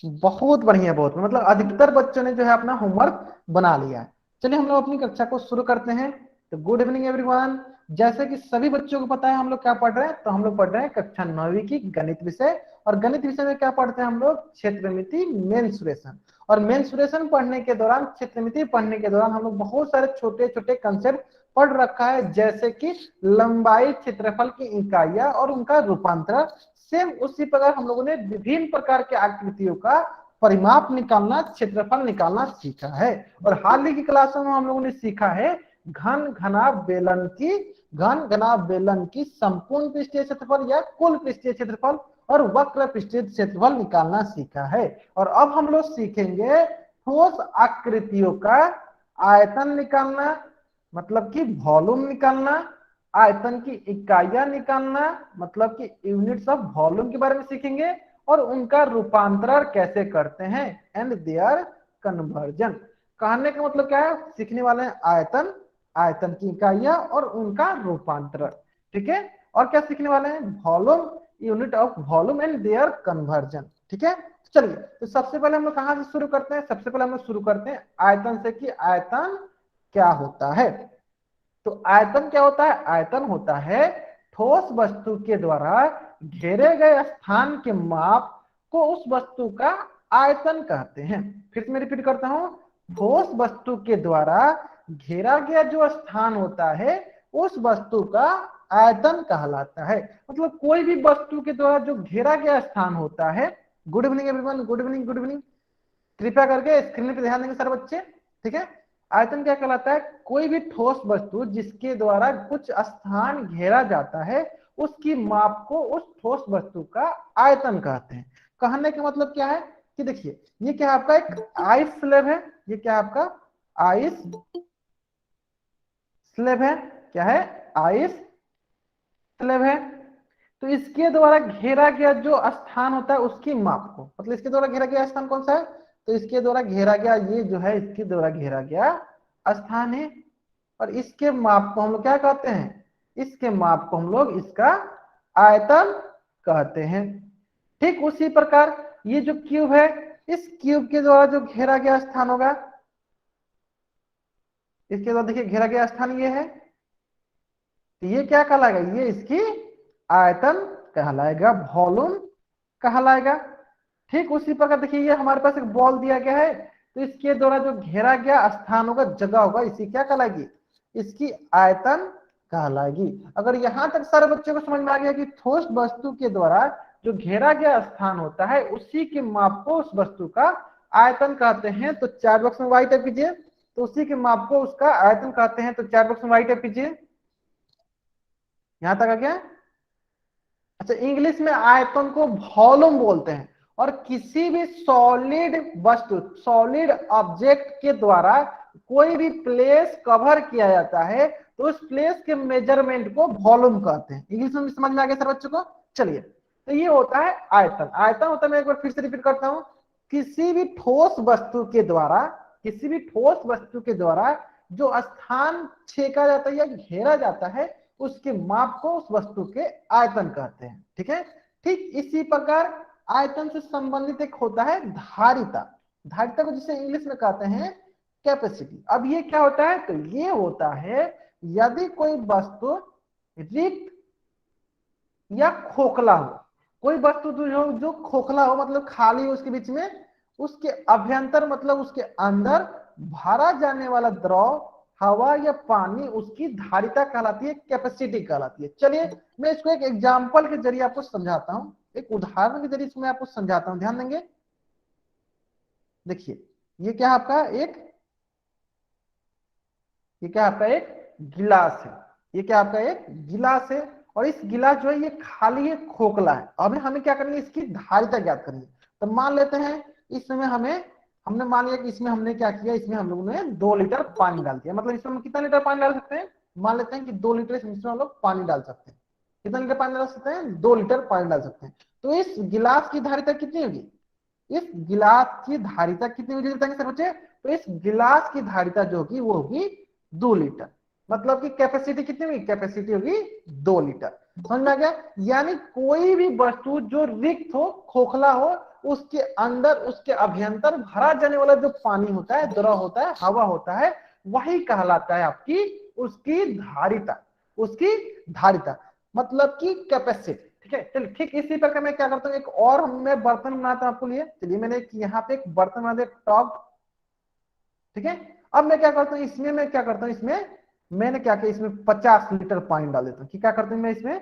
बहुत बढ़िया, बहुत मतलब अधिकतर बच्चों ने जो है अपना होमवर्क बना लिया है। चलिए हम लोग अपनी कक्षा को शुरू करते हैं। तो गुड इवनिंग एवरीवन। जैसे कि सभी बच्चों को पता है हम लोग क्या पढ़ रहे हैं, तो हम लोग पढ़ रहे हैं कक्षा 9वीं की गणित विषय। और गणित विषय में क्या पढ़ते हैं हम लोग, क्षेत्रमिति मेंसुरेशन। और मेंसुरेशन पढ़ने के दौरान, क्षेत्रमिति पढ़ने के दौरान हम लोग बहुत सारे छोटे छोटे कंसेप्ट पढ़ रखा है, जैसे कि लंबाई, क्षेत्रफल की इकाइयां और उनका रूपांतरण। सेम उसी प्रकार हम लोगों ने विभिन्न प्रकार के आकृतियों का परिमाप निकालना, क्षेत्रफल निकालना सीखा है। और हाल ही की क्लासों में हम लोगों ने सीखा है घन घना बेलन की संपूर्ण पृष्ठीय क्षेत्रफल या कुल पृष्ठीय क्षेत्रफल और वक्र पृष्ठीय क्षेत्रफल निकालना सीखा है। और अब हम लोग सीखेंगे ठोस आकृतियों का आयतन निकालना, मतलब कि वॉल्यूम निकालना, आयतन की इकाइयां निकालना, मतलब कि यूनिट्स ऑफ वॉल्यूम के बारे में सीखेंगे, और उनका रूपांतरण कैसे करते हैं, एंड देयर कन्वर्जन। कहने का मतलब क्या है, सीखने वाले हैं आयतन, आयतन की इकाइयां और उनका रूपांतरण। ठीक है। और क्या सीखने वाले हैं, volume, unit of volume and their conversion. ठीक है। चलिए, तो सबसे पहले हम लोग कहां से शुरू करते हैं, सबसे पहले हम लोग शुरू करते हैं आयतन से कि आयतन क्या होता है। तो आयतन क्या होता है, आयतन होता है ठोस वस्तु के द्वारा घेरे गए स्थान के माप को उस वस्तु का आयतन कहते हैं। फिर से मैं रिपीट करता हूं, ठोस वस्तु के द्वारा घेरा गया जो स्थान होता है उस वस्तु का आयतन कहलाता है। मतलब कोई भी वस्तु के द्वारा जो घेरा गया स्थान होता है। Good evening everyone, good evening, good evening. कृपया करके स्क्रीन पे ध्यान देंगे सारे बच्चे। ठीक है। आयतन क्या कहलाता है, कोई भी ठोस वस्तु जिसके द्वारा कुछ स्थान घेरा जाता है उसकी माप को उस ठोस वस्तु का आयतन कहते हैं। कहने का मतलब क्या है कि देखिए, ये क्या आपका एक आइस स्लैब है, ये क्या आपका आइस स्लैब है, क्या है, आइस स्लैब है। तो इसके द्वारा घेरा गया जो स्थान होता है उसकी माप को, मतलब इसके द्वारा घेरा गया स्थान कौन सा है, तो इसके द्वारा घेरा गया, ये जो है इसके द्वारा घेरा गया स्थान है। और इसके माप को हम लोग क्या कहते हैं, इसके माप को हम लोग इसका आयतन कहते हैं। ठीक उसी प्रकार ये जो क्यूब है, इस क्यूब के द्वारा जो घेरा गया स्थान होगा, इसके द्वारा देखिए घेरा गया स्थान ये है, तो ये क्या कहलाएगा, ये इसकी आयतन कहलाएगा, वॉल्यूम कहलाएगा। ठीक उसी प्रकार देखिए, ये हमारे पास एक बॉल दिया गया है, तो इसके द्वारा जो घेरा गया स्थान होगा, जगह होगा, इसी क्या कहलाएगी, इसकी आयतन कहलाएगी। अगर यहां तक सारे बच्चों को समझ में आ गया कि ठोस वस्तु के द्वारा जो घेरा गया स्थान होता है उसी के माप को उस वस्तु का आयतन कहते हैं, तो चैट बॉक्स में वाई टाइप कीजिए। तो उसी के माप को उसका आयतन कहते हैं, तो चैट बॉक्स में वाई टाइप कीजिए। यहां तक आ गया। अच्छा, इंग्लिश में आयतन को वॉल्यूम बोलते हैं। और किसी भी सॉलिड वस्तु, सॉलिड ऑब्जेक्ट के द्वारा कोई भी प्लेस कवर किया जाता है तो उस प्लेस के मेजरमेंट को वॉल्यूम कहते हैं। इंग्लिश में समझ में आ गया सर बच्चों को। चलिए, तो ये होता है आयतन। आयतन होता है, मैं एक बार फिर से रिपीट करता हूं, किसी भी ठोस वस्तु के द्वारा, किसी भी ठोस वस्तु के द्वारा जो स्थान छेका जाता है या घेरा जाता है उसके माप को उस वस्तु के आयतन कहते हैं। ठीक है। ठीक इसी प्रकार आयतन से संबंधित एक होता है धारिता। धारिता को जिसे इंग्लिश में कहते हैं कैपेसिटी। अब ये क्या होता है, तो ये होता है यदि कोई वस्तु रिक्त या खोखला हो, कोई वस्तु जो खोखला हो मतलब खाली हो उसके बीच में, उसके अभ्यंतर मतलब उसके अंदर भरा जाने वाला द्रव, हवा या पानी, उसकी धारिता कहलाती है, कैपेसिटी कहलाती है। चलिए मैं इसको एक एग्जांपल के जरिए आपको समझाता हूं, एक उदाहरण के जरिए इसको मैं आपको समझाता हूं, ध्यान देंगे। देखिए, ये क्या आपका एक, ये क्या आपका एक गिलास है, ये क्या आपका एक गिलास है। और इस गिलास जो है ये खाली है, खोखला है। अभी हमें क्या करनी है, इसकी धारिता ज्ञात करनी है। तो मान लेते हैं इसमें हमने मान लिया कि इसमें हमने क्या किया, इसमें हम लोगों ने 2 लीटर पानी डाल दिया। मतलब इसमें हम कितना लीटर पानी डाल सकते हैं, मान लेते हैं कि 2 लीटर इसमें हम लोग पानी डाल सकते हैं। कितना लीटर पानी डाल सकते हैं, 2 लीटर पानी डाल सकते हैं। तो इस गिलास की धारिता कितनी होगी, इस गिलास की धारिता कितनी होगी बताएंगे सर बच्चे। तो इस गिलास की धारिता जो होगी वो होगी 2 लीटर। मतलब कि कैपेसिटी कितनी होगी, कैपेसिटी होगी 2 लीटर। समझ में आ गया। यानी कोई भी वस्तु जो रिक्त हो, खोखला हो, उसके अंदर उसके अभ्यंतर भरा जाने वाला जो पानी होता है, द्रव होता है, हवा होता है, वही कहलाता है आपकी उसकी धारिता, उसकी धारिता मतलब की कैपेसिटी। ठीक है, चलिए ठीक इसी प्रकार मैं क्या करता हूँ, एक और मैं बर्तन बनाता हूँ आपको लिए। चलिए मैंने यहाँ पे एक बर्तन बना दिया टॉप। ठीक है, अब मैं क्या करता हूँ इसमें, मैं क्या करता हूँ इसमें, मैंने क्या किया इसमें 50 लीटर पानी डाल देता हूँ। क्या करता हूँ मैं इसमें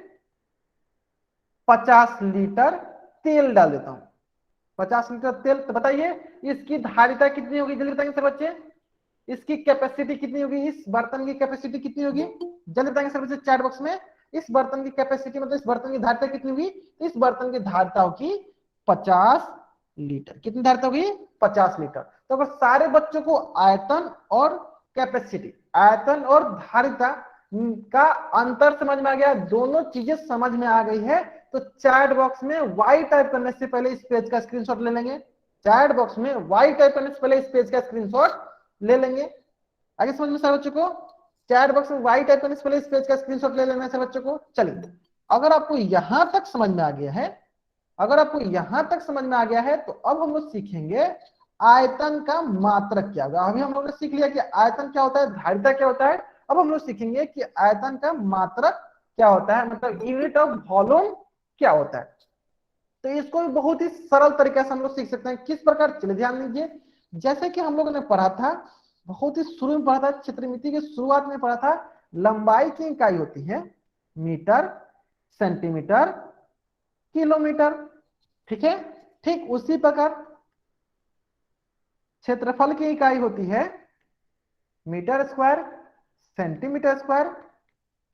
50 लीटर तेल डाल देता हूँ। 50 लीटर तेल, तो बताइए इसकी धारिता कितनी होगी, जल्दी बताएंगे सर बच्चे। इसकी कैपेसिटी कितनी होगी, इस बर्तन की कैपेसिटी कितनी होगी, जल्दी बताएंगे सर बच्चे चैट बॉक्स में। इस बर्तन की कैपेसिटी मतलब इस बर्तन की धारिता कितनी होगी, इस बर्तन की धारिता होगी 50 लीटर। कितनी धारिता होगी 50 लीटर। तो अगर सारे बच्चों को आयतन और कैपेसिटी, आयतन और धारिता का अंतर समझ में आ गया, दोनों चीजें समझ में आ गई है, तो चैट बॉक्स में वाई टाइप करने से पहले इस पेज का स्क्रीनशॉट ले लेंगे। चैट बॉक्स में वाई टाइप करने से पहले इस पेज का स्क्रीनशॉट ले लेंगे। आगे समझ में सारे बच्चों को, चैट बॉक्स में वाई टाइप करने से पहले इस पेज का स्क्रीनशॉट ले लेना है बच्चों को। चलिए अगर आपको यहां तक समझ में आ गया है, अगर आपको यहां तक समझ में आ गया है, तो अब हम लोग सीखेंगे आयतन का मात्रक क्या होगा। अभी हम लोगों ने सीख लिया कि आयतन क्या होता है, धारिता क्या होता है। अब हम लोग सीखेंगे कि आयतन का मात्रक क्या होता है, मतलब यूनिट ऑफ वॉल्यूम क्या होता है। तो इसको भी बहुत ही सरल तरीके से हम लोग सीख सकते हैं। किस प्रकार, चलिए ध्यान दीजिए, जैसे कि हम लोगों ने पढ़ा था, बहुत ही शुरू में पढ़ा था, चित्रमिति की शुरुआत में पढ़ा था, लंबाई की इकाई होती है मीटर, सेंटीमीटर, किलोमीटर। ठीक है, ठीक उसी प्रकार क्षेत्रफल की इकाई होती है metre square, centimetre square,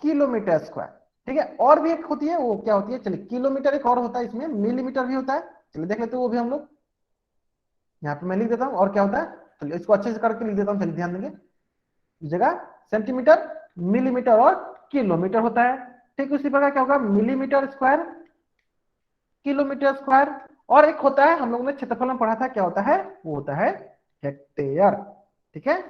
kilometre square. ठीक है, और भी एक होती है, वो क्या होती है, चलिए किलोमीटर एक और होता है, इसमें मिलीमीटर भी होता है। चलिए देख लेते हैं वो भी हम लोग, यहाँ पे मैं लिख देता हूं और क्या होता है। चलिए इसको अच्छे से करके लिख देता हूं, चलिए ध्यान देंगे। इस जगह सेंटीमीटर, मिलीमीटर और किलोमीटर होता है। ठीक उसी प्रकार क्या होगा, मिलीमीटर स्क्वायर, किलोमीटर स्क्वायर, और एक होता है हम लोगों ने क्षेत्रफल में पढ़ा था, क्या होता है, वो होता है हेक्टेयर। ठीक है,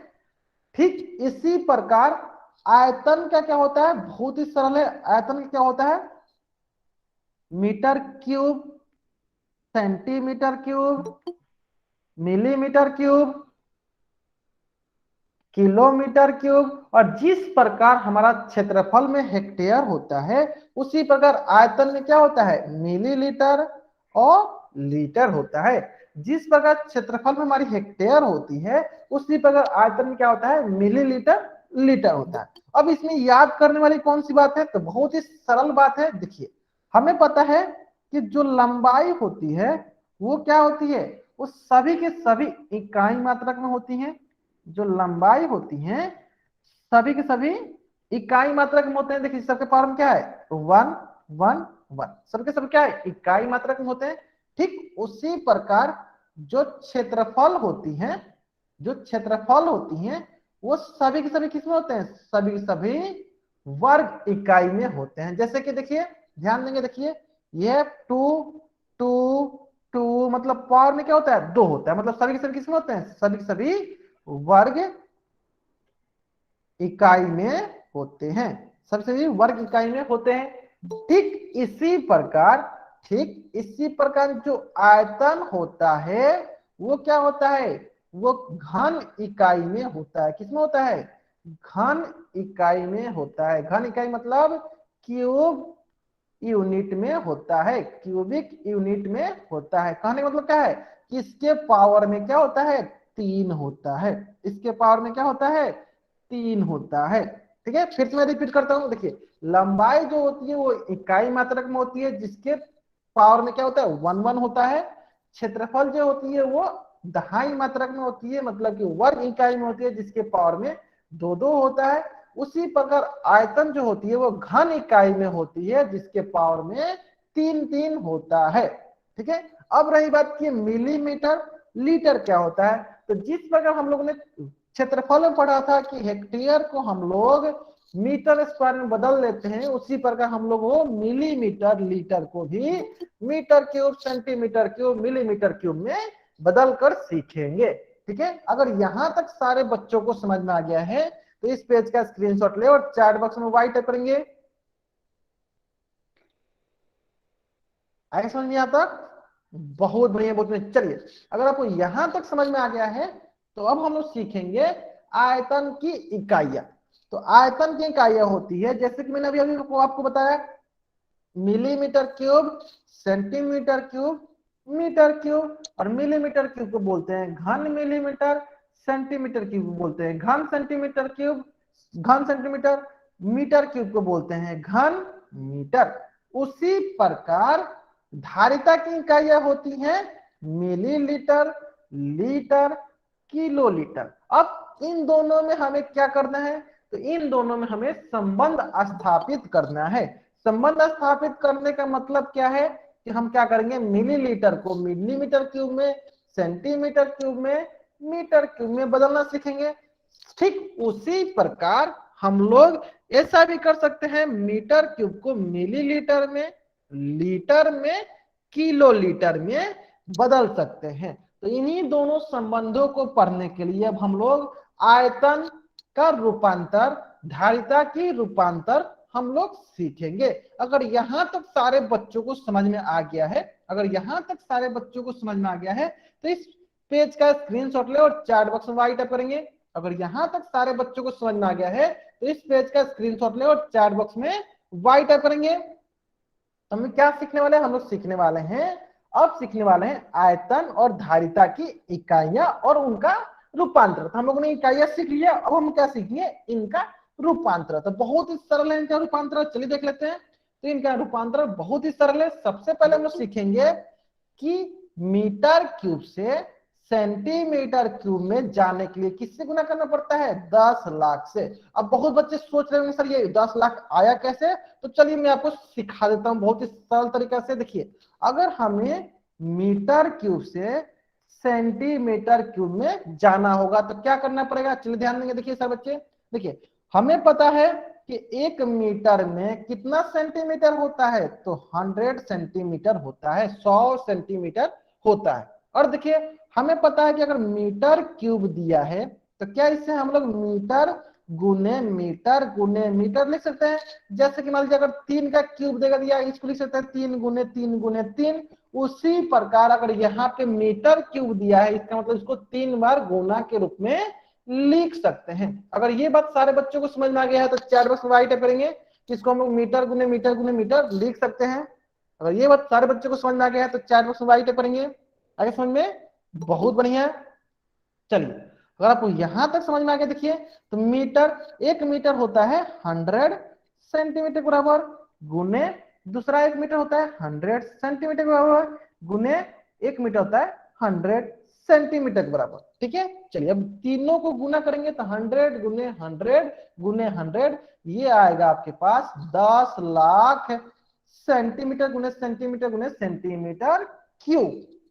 ठीक इसी प्रकार आयतन का क्या होता है, बहुत ही सरल है। आयतन क्या होता है, metre cube, centimetre cube, millimetre cube, kilometre cube, और जिस प्रकार हमारा क्षेत्रफल में हेक्टेयर होता है, उसी प्रकार आयतन में क्या होता है, मिलीलीटर और लीटर होता है। जिस प्रकार क्षेत्रफल में हमारी हेक्टेयर होती है, उसी प्रकार आयतन में क्या होता है, मिलीलीटर, लीटर होता है। अब इसमें याद करने वाली कौन सी बात है, तो बहुत ही सरल बात है। देखिए हमें पता है कि जो लंबाई होती है वो क्या होती है, वो सभी के सभी इकाई मात्रक में होती है। जो लंबाई होती है सभी के सभी इकाई मात्रक में होते हैं। देखिए सबके पावर में क्या है, वन वन वन, सबके सब क्या है, इकाई मात्रक में होते हैं। ठीक उसी प्रकार जो क्षेत्रफल होती है, जो क्षेत्रफल होती है, वो सभी के सभी किसमें होते हैं, सभी के सभी वर्ग इकाई में होते हैं। जैसे कि देखिए ध्यान देंगे, देखिए ये टू टू टू मतलब पावर में क्या होता है, दो होता है, मतलब सभी के सभी किसमें होते हैं, सभी के सभी वर्ग इकाई में होते हैं, सबसे भी वर्ग इकाई में होते हैं। ठीक इसी प्रकार, ठीक इसी प्रकार जो आयतन होता है वो क्या होता है, वो घन इकाई में होता है। किसमें होता है, घन इकाई में होता है। घन इकाई मतलब क्यूब यूनिट में होता है, क्यूबिक यूनिट में होता है। कहने का मतलब क्या है कि इसके पावर में क्या होता है, तीन होता है। इसके पावर में क्या होता है, तीन होता है। ठीक है, फिर से मैं रिपीट करता हूं, देखिए लंबाई जो होती है वो इकाई मात्रक में होती है, जिसके पावर में क्या होता है, वन वन होता है। क्षेत्रफल जो होती है वो दहाई मात्रक में होती है, मतलब कि वर्ग इकाई में होती है, जिसके पावर में दो दो होता है। उसी प्रकार आयतन जो होती है वो घन इकाई में होती है, जिसके पावर में तीन तीन होता है। ठीक है, अब रही बात की मिलीमीटर, लीटर क्या होता है। तो जिस प्रकार हम लोगों ने क्षेत्रफल में पढ़ा था कि हेक्टेयर को हम लोग मीटर स्क्वायर में बदल लेते हैं, उसी प्रकार हम लोग वो मिलीमीटर, लीटर को भी metre cube, centimetre cube, millimetre cube में बदल कर सीखेंगे। ठीक है, अगर यहां तक सारे बच्चों को समझ में आ गया है तो इस पेज का स्क्रीनशॉट ले और चैट बॉक्स में वाई टाइप करेंगे। आगे समझ में आता, बहुत बढ़िया, बहुत बढ़िया। चलिए, अगर आपको यहां तक समझ में आ गया है तो अब हम लोग सीखेंगे आयतन की इकाइयां। तो आयतन की इकाइयां होती है, जैसे कि मैंने अभी अभी आपको बताया, millimetre cube, centimetre cube, metre cube. और मिलीमीटर क्यूब को बोलते हैं घन मिलीमीटर, सेंटीमीटर क्यूब को बोलते हैं घन सेंटीमीटर क्यूब, घन सेंटीमीटर। मीटर क्यूब को बोलते हैं घन मीटर। उसी प्रकार धारिता की इकाइयां होती हैं मिलीलीटर, लीटर, किलोलीटर। अब इन दोनों में हमें क्या करना है, तो इन दोनों में हमें संबंध स्थापित करना है। संबंध स्थापित करने का मतलब क्या है कि हम क्या करेंगे, मिलीलीटर को मिलीमीटर क्यूब में, सेंटीमीटर क्यूब में, मीटर क्यूब में बदलना सीखेंगे। ठीक उसी प्रकार हम लोग ऐसा भी कर सकते हैं, मीटर क्यूब को मिलीलीटर में, लीटर में, किलोलीटर में बदल सकते हैं। तो इन्हीं दोनों संबंधों को पढ़ने के लिए अब हम लोग आयतन का रूपांतर, धारिता की रूपांतर हम लोग सीखेंगे। अगर यहां तक सारे बच्चों को समझ में आ गया है, अगर यहां तक सारे बच्चों को समझ में आ गया है तो इस पेज का स्क्रीनशॉट ले और चैट बॉक्स में वाइट करेंगे। अगर यहां तक सारे बच्चों को समझ में आ गया है तो इस पेज का स्क्रीनशॉट ले और चैट बॉक्स में वाइट करेंगे। हम क्या सीखने वाले हैं, हम लोग सीखने वाले हैं, अब सीखने वाले हैं आयतन और धारिता की इकाइयां और उनका रूपांतर। तो हम लोगों ने इकाइयां सीख लिया, अब हम क्या सीखेंगे, इनका रूपांतर। तो बहुत ही सरल है इनका रूपांतर, चलिए देख लेते हैं। तो इनका रूपांतर बहुत ही सरल है। सबसे पहले हम लोग सीखेंगे कि मीटर क्यूब से सेंटीमीटर क्यूब में जाने के लिए किससे गुना करना पड़ता है, 10 लाख से। अब बहुत बच्चे सोच रहे होंगे सर ये 10 लाख आया कैसे, तो चलिए मैं आपको सिखा देता हूं बहुत ही सरल तरीका से। देखिए, अगर हमें मीटर क्यूब से सेंटीमीटर क्यूब में जाना होगा तो क्या करना पड़ेगा, चलिए ध्यान देंगे। देखिए सर बच्चे, देखिए हमें पता है कि 1 मीटर में कितना सेंटीमीटर होता है, तो 100 सेंटीमीटर होता है, 100 सेंटीमीटर होता है। और देखिए हमें पता है कि अगर मीटर क्यूब दिया है तो क्या इससे हम लोग मीटर गुने मीटर लिख सकते हैं। जैसे कि मान लीजिए अगर 3 का क्यूब देगा दिया, इसको लिख सकते हैं 3 गुने 3 गुने 3। उसी प्रकार अगर यहाँ पे मीटर क्यूब दिया है, इसका मतलब इसको 3 बार गुना के रूप में लिख सकते हैं। अगर ये बात सारे बच्चों को समझ में आ गया है तो चैट बॉक्स में राइट करेंगे कि इसको हम लोग मीटर गुने मीटर गुने मीटर लिख सकते हैं। अगर ये बात सारे बच्चों को समझ में आ गया है तो चैट बॉक्स में राइट करेंगे। आगे समझ में, बहुत बढ़िया। चलिए, अगर आपको यहां तक समझ में आ गया, देखिए तो मीटर, 1 मीटर होता है 100 सेंटीमीटर के बराबर, गुने दूसरा 1 मीटर होता है 100 सेंटीमीटर के बराबर, गुने 1 मीटर होता है 100 सेंटीमीटर के बराबर। ठीक है, चलिए अब तीनों को गुना करेंगे तो 100 गुने 100 गुने 100, ये आएगा आपके पास 10 लाख सेंटीमीटर गुने सेंटीमीटर गुने centimetre cube,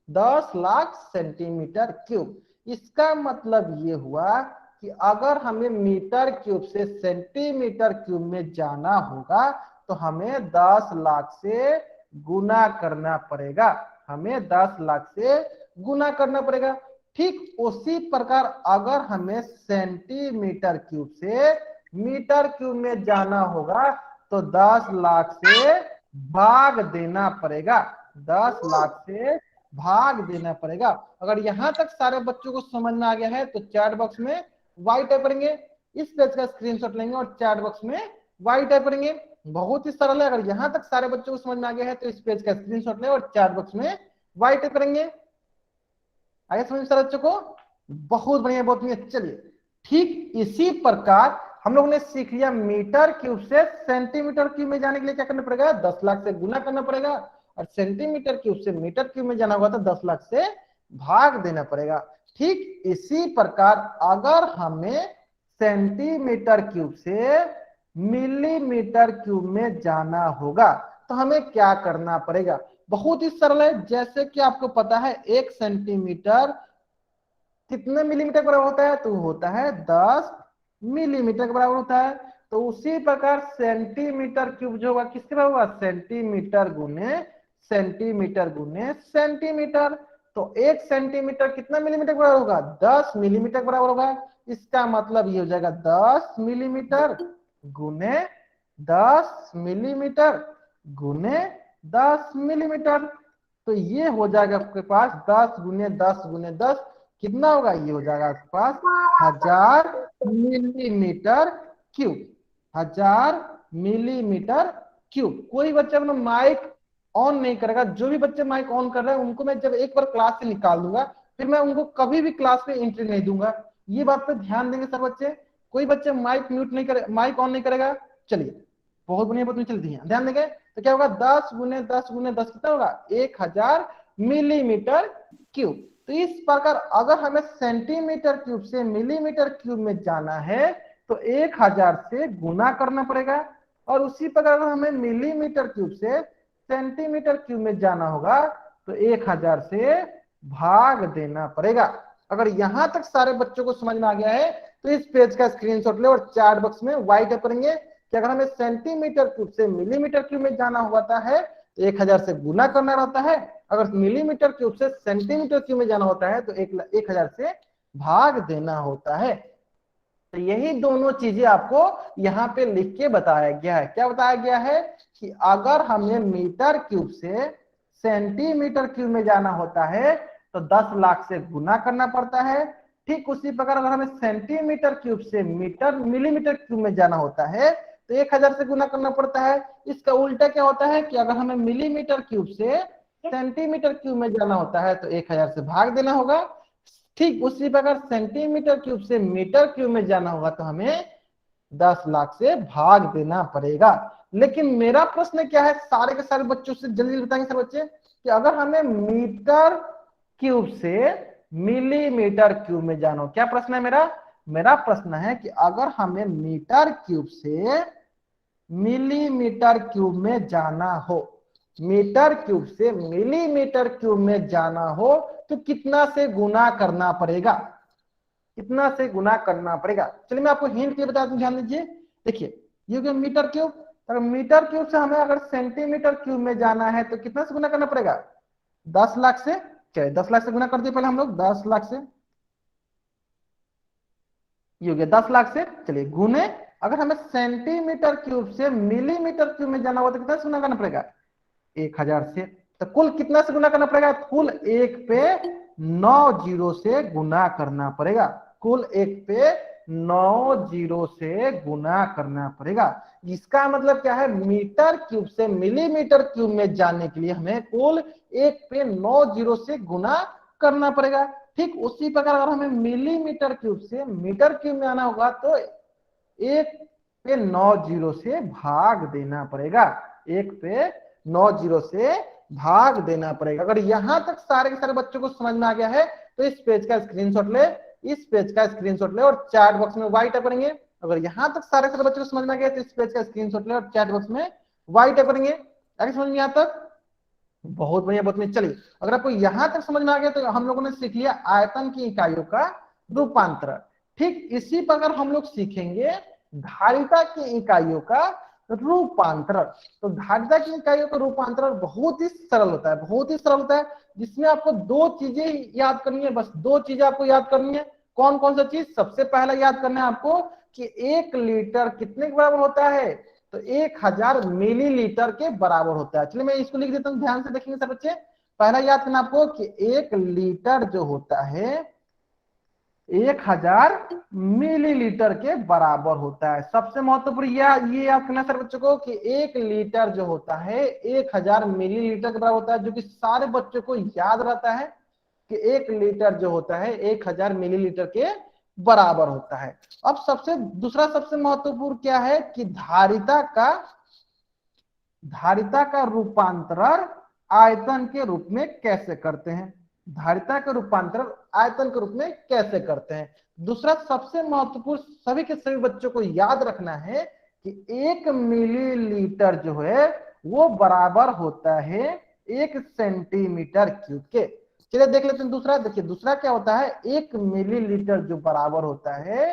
10 lakh centimetre cube. इसका मतलब ये हुआ कि अगर हमें मीटर क्यूब से सेंटीमीटर क्यूब में जाना होगा तो हमें 10 लाख से गुना करना पड़ेगा, हमें 10 लाख से गुना करना पड़ेगा। ठीक उसी प्रकार अगर हमें सेंटीमीटर क्यूब से मीटर क्यूब में जाना होगा तो 10 लाख से भाग देना पड़ेगा, 10 लाख से भाग देना पड़ेगा। अगर यहां तक सारे बच्चों को समझ में आ गया है तो चैट बॉक्स में वाई टाइप करेंगे, इस पेज का स्क्रीनशॉट लेंगे और चैट बॉक्स में वाई टाइप करेंगे। बहुत ही सरल है। अगर यहां तक सारे बच्चों को समझ में आ गया है तो इस पेज का स्क्रीनशॉट लें और चैट बॉक्स में वाई टाइप करेंगे। आगे समझ सारे बच्चों को, बहुत बढ़िया, बहुत बढ़िया। चलिए, ठीक इसी प्रकार हम लोगों ने सीख लिया मीटर क्यूब से सेंटीमीटर क्यूब में जाने के लिए क्या करना पड़ेगा, 10 लाख से गुना करना पड़ेगा, और सेंटीमीटर क्यूब से मीटर क्यूब में जाना होगा तो 10 लाख से भाग देना पड़ेगा। ठीक इसी प्रकार अगर हमें सेंटीमीटर क्यूब से मिलीमीटर क्यूब में जाना होगा तो हमें क्या करना पड़ेगा, बहुत ही सरल है। जैसे कि आपको पता है 1 सेंटीमीटर कितने मिलीमीटर बराबर होता है, तो होता है 10 मिलीमीटर के बराबर होता है। तो उसी प्रकार सेंटीमीटर क्यूब जो होगा किसके बराबर होगा, सेंटीमीटर गुने सेंटीमीटर गुने सेंटीमीटर। तो 1 सेंटीमीटर कितना मिलीमीटर बराबर होगा, 10 मिलीमीटर बराबर होगा। इसका मतलब ये हो जाएगा 10 मिलीमीटर गुने 10 मिलीमीटर गुने 10 मिलीमीटर। तो ये हो जाएगा आपके पास 10 गुने 10 गुने 10, कितना होगा, ये हो जाएगा आपके पास 1000 मिलीमीटर क्यूब, 1000 मिलीमीटर क्यूब। कोई बच्चा अपना माइक ऑन नहीं करेगा, जो भी बच्चे माइक ऑन कर रहे हैं उनको मैं जब एक बार क्लास से निकाल दूंगा, फिर मैं उनको कभी भी क्लास में एंट्री नहीं दूंगा। ये बात पे ध्यान देंगे सब बच्चे। कोई बच्चे माइक म्यूट नहीं करे, माइक ऑन नहीं करेगा। चलिए, बहुत बढ़िया बात, चलिए ध्यान देंगे। तो क्या होगा, 10 गुने 10 गुने 10 कितना होगा, 1000 मिलीमीटर क्यूब। तो इस प्रकार अगर हमें सेंटीमीटर क्यूब से मिलीमीटर क्यूब में जाना है तो 1000 से गुना करना पड़ेगा, और उसी प्रकार अगर हमें मिलीमीटर क्यूब से सेंटीमीटर क्यूब में जाना होगा तो 1000 से भाग देना पड़ेगा। अगर यहां तक सारे बच्चों को समझ में आ गया है तो इस पेज का स्क्रीनशॉट ले और चैट बॉक्स में व्हाइट करेंगे कि अगर हमें सेंटीमीटर क्यूब से मिलीमीटर क्यूब में जाना होता है तो 1000 से गुना करना रहता है, अगर मिलीमीटर क्यूब से सेंटीमीटर क्यूब में जाना होता है तो 1000 से भाग देना होता है। तो यही दोनों चीजें आपको यहाँ पे लिख के बताया गया है। क्या बताया गया है कि अगर हमें मीटर क्यूब से सेंटीमीटर क्यूब में जाना होता है तो 10 लाख से गुना करना पड़ता है। ठीक उसी प्रकार अगर हमें सेंटीमीटर क्यूब से मीटर मिलीमीटर क्यूब में जाना होता है तो 1000 से गुना करना पड़ता है। इसका उल्टा क्या होता है कि अगर हमें मिलीमीटर क्यूब से सेंटीमीटर क्यूब में जाना होता है तो 1000 से भाग देना होगा। ठीक उसी प्रकार सेंटीमीटर क्यूब से मीटर क्यूब में जाना होगा तो हमें 10 लाख से भाग देना पड़ेगा। लेकिन मेरा प्रश्न क्या है, सारे के सारे बच्चों से जल्दी बताएंगे सर बच्चे, कि अगर हमें मीटर क्यूब से मिलीमीटर क्यूब में जाना हो, क्या प्रश्न है मेरा, मेरा प्रश्न है कि अगर हमें मीटर क्यूब से मिलीमीटर क्यूब में जाना हो, मीटर क्यूब से मिलीमीटर क्यूब में जाना हो तो कितना से गुना करना पड़ेगा, कितना से गुना करना पड़ेगा। चलिए मैं आपको हिंट के बता दूं, ध्यान दीजिए। देखिए ये हो गया मीटर क्यूब, अगर मीटर क्यूब से हमें अगर सेंटीमीटर क्यूब में जाना है तो कितना से गुना करना पड़ेगा, 10 लाख से। चलिए 10 लाख से गुना कर दिए पहले हम लोग, 10 लाख से, ये हो गया 10 लाख से। चलिए गुने, अगर हमें सेंटीमीटर क्यूब से मिलीमीटर क्यूब में जाना हुआ तो कितना से गुना करना पड़ेगा, 1000 से। तो कुल कितना से गुना करना पड़ेगा, कुल 1 पे 9 जीरो से गुना करना पड़ेगा, कुल 1 पे 9 जीरो से गुना करना पड़ेगा। इसका मतलब क्या है, मीटर क्यूब से मिलीमीटर क्यूब में जाने के लिए हमें कुल 1 पे 9 जीरो से गुना करना पड़ेगा। ठीक उसी प्रकार अगर हमें मिलीमीटर क्यूब से मीटर क्यूब में आना होगा तो 1 पे 9 जीरो से भाग देना पड़ेगा, 1 पे 9 जीरो से भाग देना पड़ेगा। अगर यहां तक सारे के सारे बच्चों को समझ में आ गया है तो इस पेज का स्क्रीनशॉट ले, इस पेज का स्क्रीनशॉट ले और चैट बॉक्स में वाई टाइप करेंगे। अगर यहां तक सारे के सारे बच्चों को समझ में आ गया तो इस पेज का स्क्रीनशॉट ले और चैट बॉक्स में वाई टाइप करेंगे। आगे समझ में यहां तक, बहुत बढ़िया बहुत बढ़िया। चलिए अगर आपको यहां तक समझ में आ गया तो हम लोगों ने सीख लिया आयतन की इकाइयों का रूपांतरण। ठीक इसी प्रकार हम लोग सीखेंगे धारिता की इकाइयों का रूपांतरण। तो धारिता की इकाइयों का रूपांतरण बहुत ही सरल होता है, बहुत ही सरल होता है, जिसमें आपको दो चीजें याद करनी है, बस दो चीजें आपको याद करनी है। कौन कौन सा चीज, सबसे पहला याद करना है आपको कि 1 लीटर कितने के बराबर होता है, तो 1000 मिलीलीटर के बराबर होता है। चलिए मैं इसको लिख देता हूं, ध्यान से देखेंगे सब बच्चे। पहला याद करना आपको कि 1 लीटर जो होता है 1000 मिलीलीटर के बराबर होता है। सबसे महत्वपूर्ण ये याद करना सर बच्चों को कि 1 लीटर जो होता है 1000 मिलीलीटर के बराबर होता है, जो कि सारे बच्चों को याद रहता है कि 1 लीटर जो होता है 1000 मिलीलीटर के बराबर होता है। अब सबसे दूसरा सबसे महत्वपूर्ण क्या है कि धारिता का रूपांतरण आयतन के रूप में कैसे करते हैं, धारिता का रूपांतरण आयतन के रूप में कैसे करते हैं। दूसरा सबसे महत्वपूर्ण सभी के सभी बच्चों को याद रखना है कि 1 मिलीलीटर जो है वो बराबर होता है 1 सेंटीमीटर क्यूब के। चलिए देख लेते हैं दूसरा। देखिए दूसरा क्या होता है, 1 मिलीलीटर जो बराबर होता है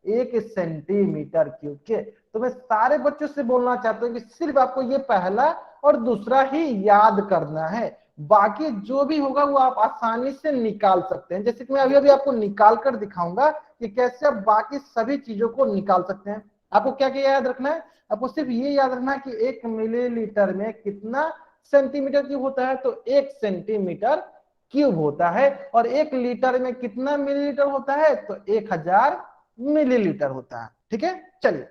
1 सेंटीमीटर क्यूब के। तो मैं सारे बच्चों से बोलना चाहता हूँ कि सिर्फ आपको ये पहला और दूसरा ही याद करना है, बाकी जो भी होगा वो आप आसानी से निकाल सकते हैं। जैसे कि मैं अभी अभी आपको निकाल कर दिखाऊंगा कि कैसे आप बाकी सभी चीजों को निकाल सकते हैं। आपको क्या क्या याद रखना है, आपको सिर्फ ये याद रखना है कि 1 मिलीलीटर में कितना सेंटीमीटर क्यूब होता है? तो 1 सेंटीमीटर क्यूब होता है। और 1 लीटर में कितना मिलीलीटर होता है? तो 1000 मिलीलीटर होता है। ठीक है, चलिए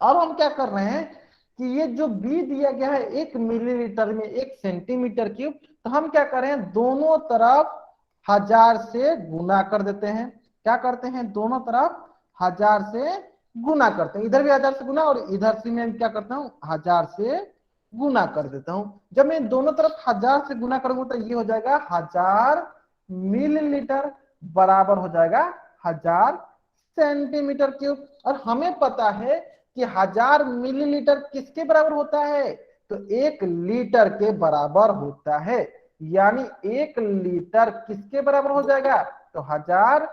अब हम क्या कर रहे हैं कि ये जो बी दिया गया है 1 मिलीलीटर में 1 सेंटीमीटर क्यूब, तो हम क्या कर रहे हैं, दोनों तरफ 1000 से गुना कर देते हैं। क्या करते हैं, दोनों तरफ 1000 से गुना करते हैं। इधर भी 1000 से गुना और इधर से मैं क्या करता हूँ 1000 से गुना कर देता हूं। जब मैं दोनों तरफ 1000 से गुना करूंगा तो ये हो जाएगा 1000 मिलीलीटर बराबर हो जाएगा 1000 सेंटीमीटर क्यूब। और हमें पता है कि 1000 मिलीलीटर किसके बराबर होता है? तो 1 लीटर के बराबर होता है। यानी 1 लीटर किसके बराबर हो जाएगा? तो 1000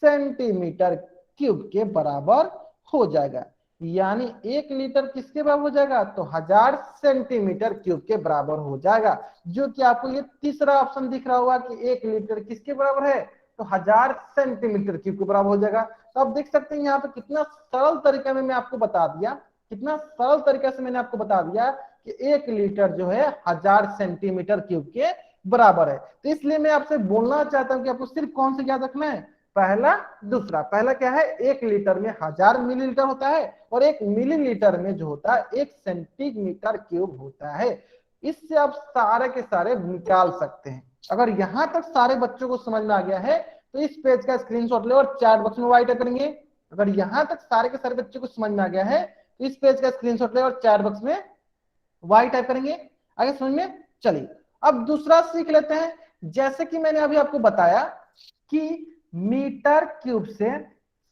सेंटीमीटर क्यूब के बराबर हो जाएगा। यानी 1 लीटर किसके बराबर हो जाएगा? तो 1000 सेंटीमीटर क्यूब के बराबर हो जाएगा। जो कि आपको ये तीसरा ऑप्शन दिख रहा होगा कि 1 लीटर किसके बराबर है? तो 1000 सेंटीमीटर क्यूब के बराबर हो जाएगा। तो आप देख सकते हैं यहाँ पे कितना सरल तरीके में मैं आपको बता दिया, कितना सरल तरीके से मैंने आपको बता दिया कि 1 लीटर जो है 1000 सेंटीमीटर क्यूब के बराबर है। तो इसलिए मैं आपसे बोलना चाहता हूं कि आपको सिर्फ कौन से याद रखना है, पहला दूसरा। पहला क्या है, 1 लीटर में 1000 मिलीलीटर होता है और 1 मिलीलीटर में जो होता है 1 सेंटीमीटर क्यूब होता है। इससे आप सारे के सारे निकाल सकते हैं। अगर यहां तक सारे बच्चों को समझ में आ गया है तो इस पेज का स्क्रीनशॉट ले और चैट बॉक्स में वाइट करेंगे। अगर यहां तक सारे के सारे बच्चों को समझ में आ गया है तो इस पेज का स्क्रीनशॉट ले और चैट बॉक्स में वाइट टाइप करेंगे। आगे समझ में? चलिए अब दूसरा सीख लेते हैं। जैसे कि मैंने अभी आपको बताया कि मीटर क्यूब से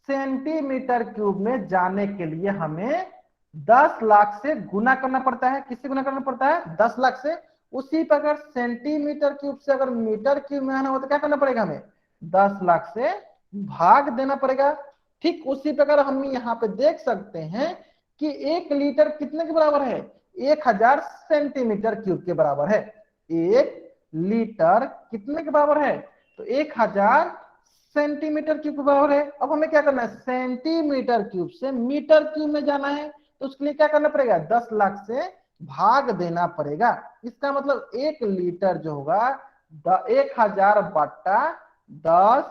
सेंटीमीटर क्यूब में जाने के लिए हमें 10 लाख से गुना करना पड़ता है। किससे गुना करना पड़ता है? 10 लाख से। उसी प्रकार सेंटीमीटर क्यूब से अगर मीटर क्यूब में आना हो तो क्या करना पड़ेगा हमें? 10 लाख से भाग देना पड़ेगा। ठीक उसी प्रकार हम यहाँ पे देख सकते हैं कि 1 लीटर कितने के बराबर है? 1000 सेंटीमीटर क्यूब के बराबर है। 1 लीटर कितने के बराबर है? तो 1000 सेंटीमीटर क्यूब के बराबर है। अब हमें क्या करना है, सेंटीमीटर क्यूब से मीटर क्यूब में जाना है तो उसके लिए क्या करना पड़ेगा? 10 लाख से भाग देना पड़ेगा। इसका मतलब 1 लीटर जो होगा 1000 बट्टा 10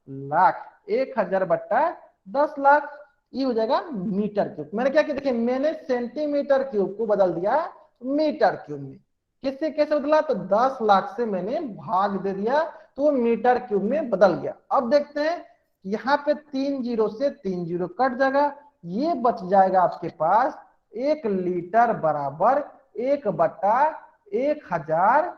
लाख, 1000 बट्टा 10 लाख, ये हो जाएगा मीटर क्यूब। मैंने क्या किया, देखिए मैंने सेंटीमीटर क्यूब को बदल दिया मीटर क्यूब में। किससे कैसे बदला? तो 10 लाख से मैंने भाग दे दिया तो मीटर क्यूब में बदल गया। अब देखते हैं यहाँ पे 3 जीरो से 3 जीरो कट जाएगा, ये बच जाएगा आपके पास 1 लीटर बराबर 1 बट्टा 1000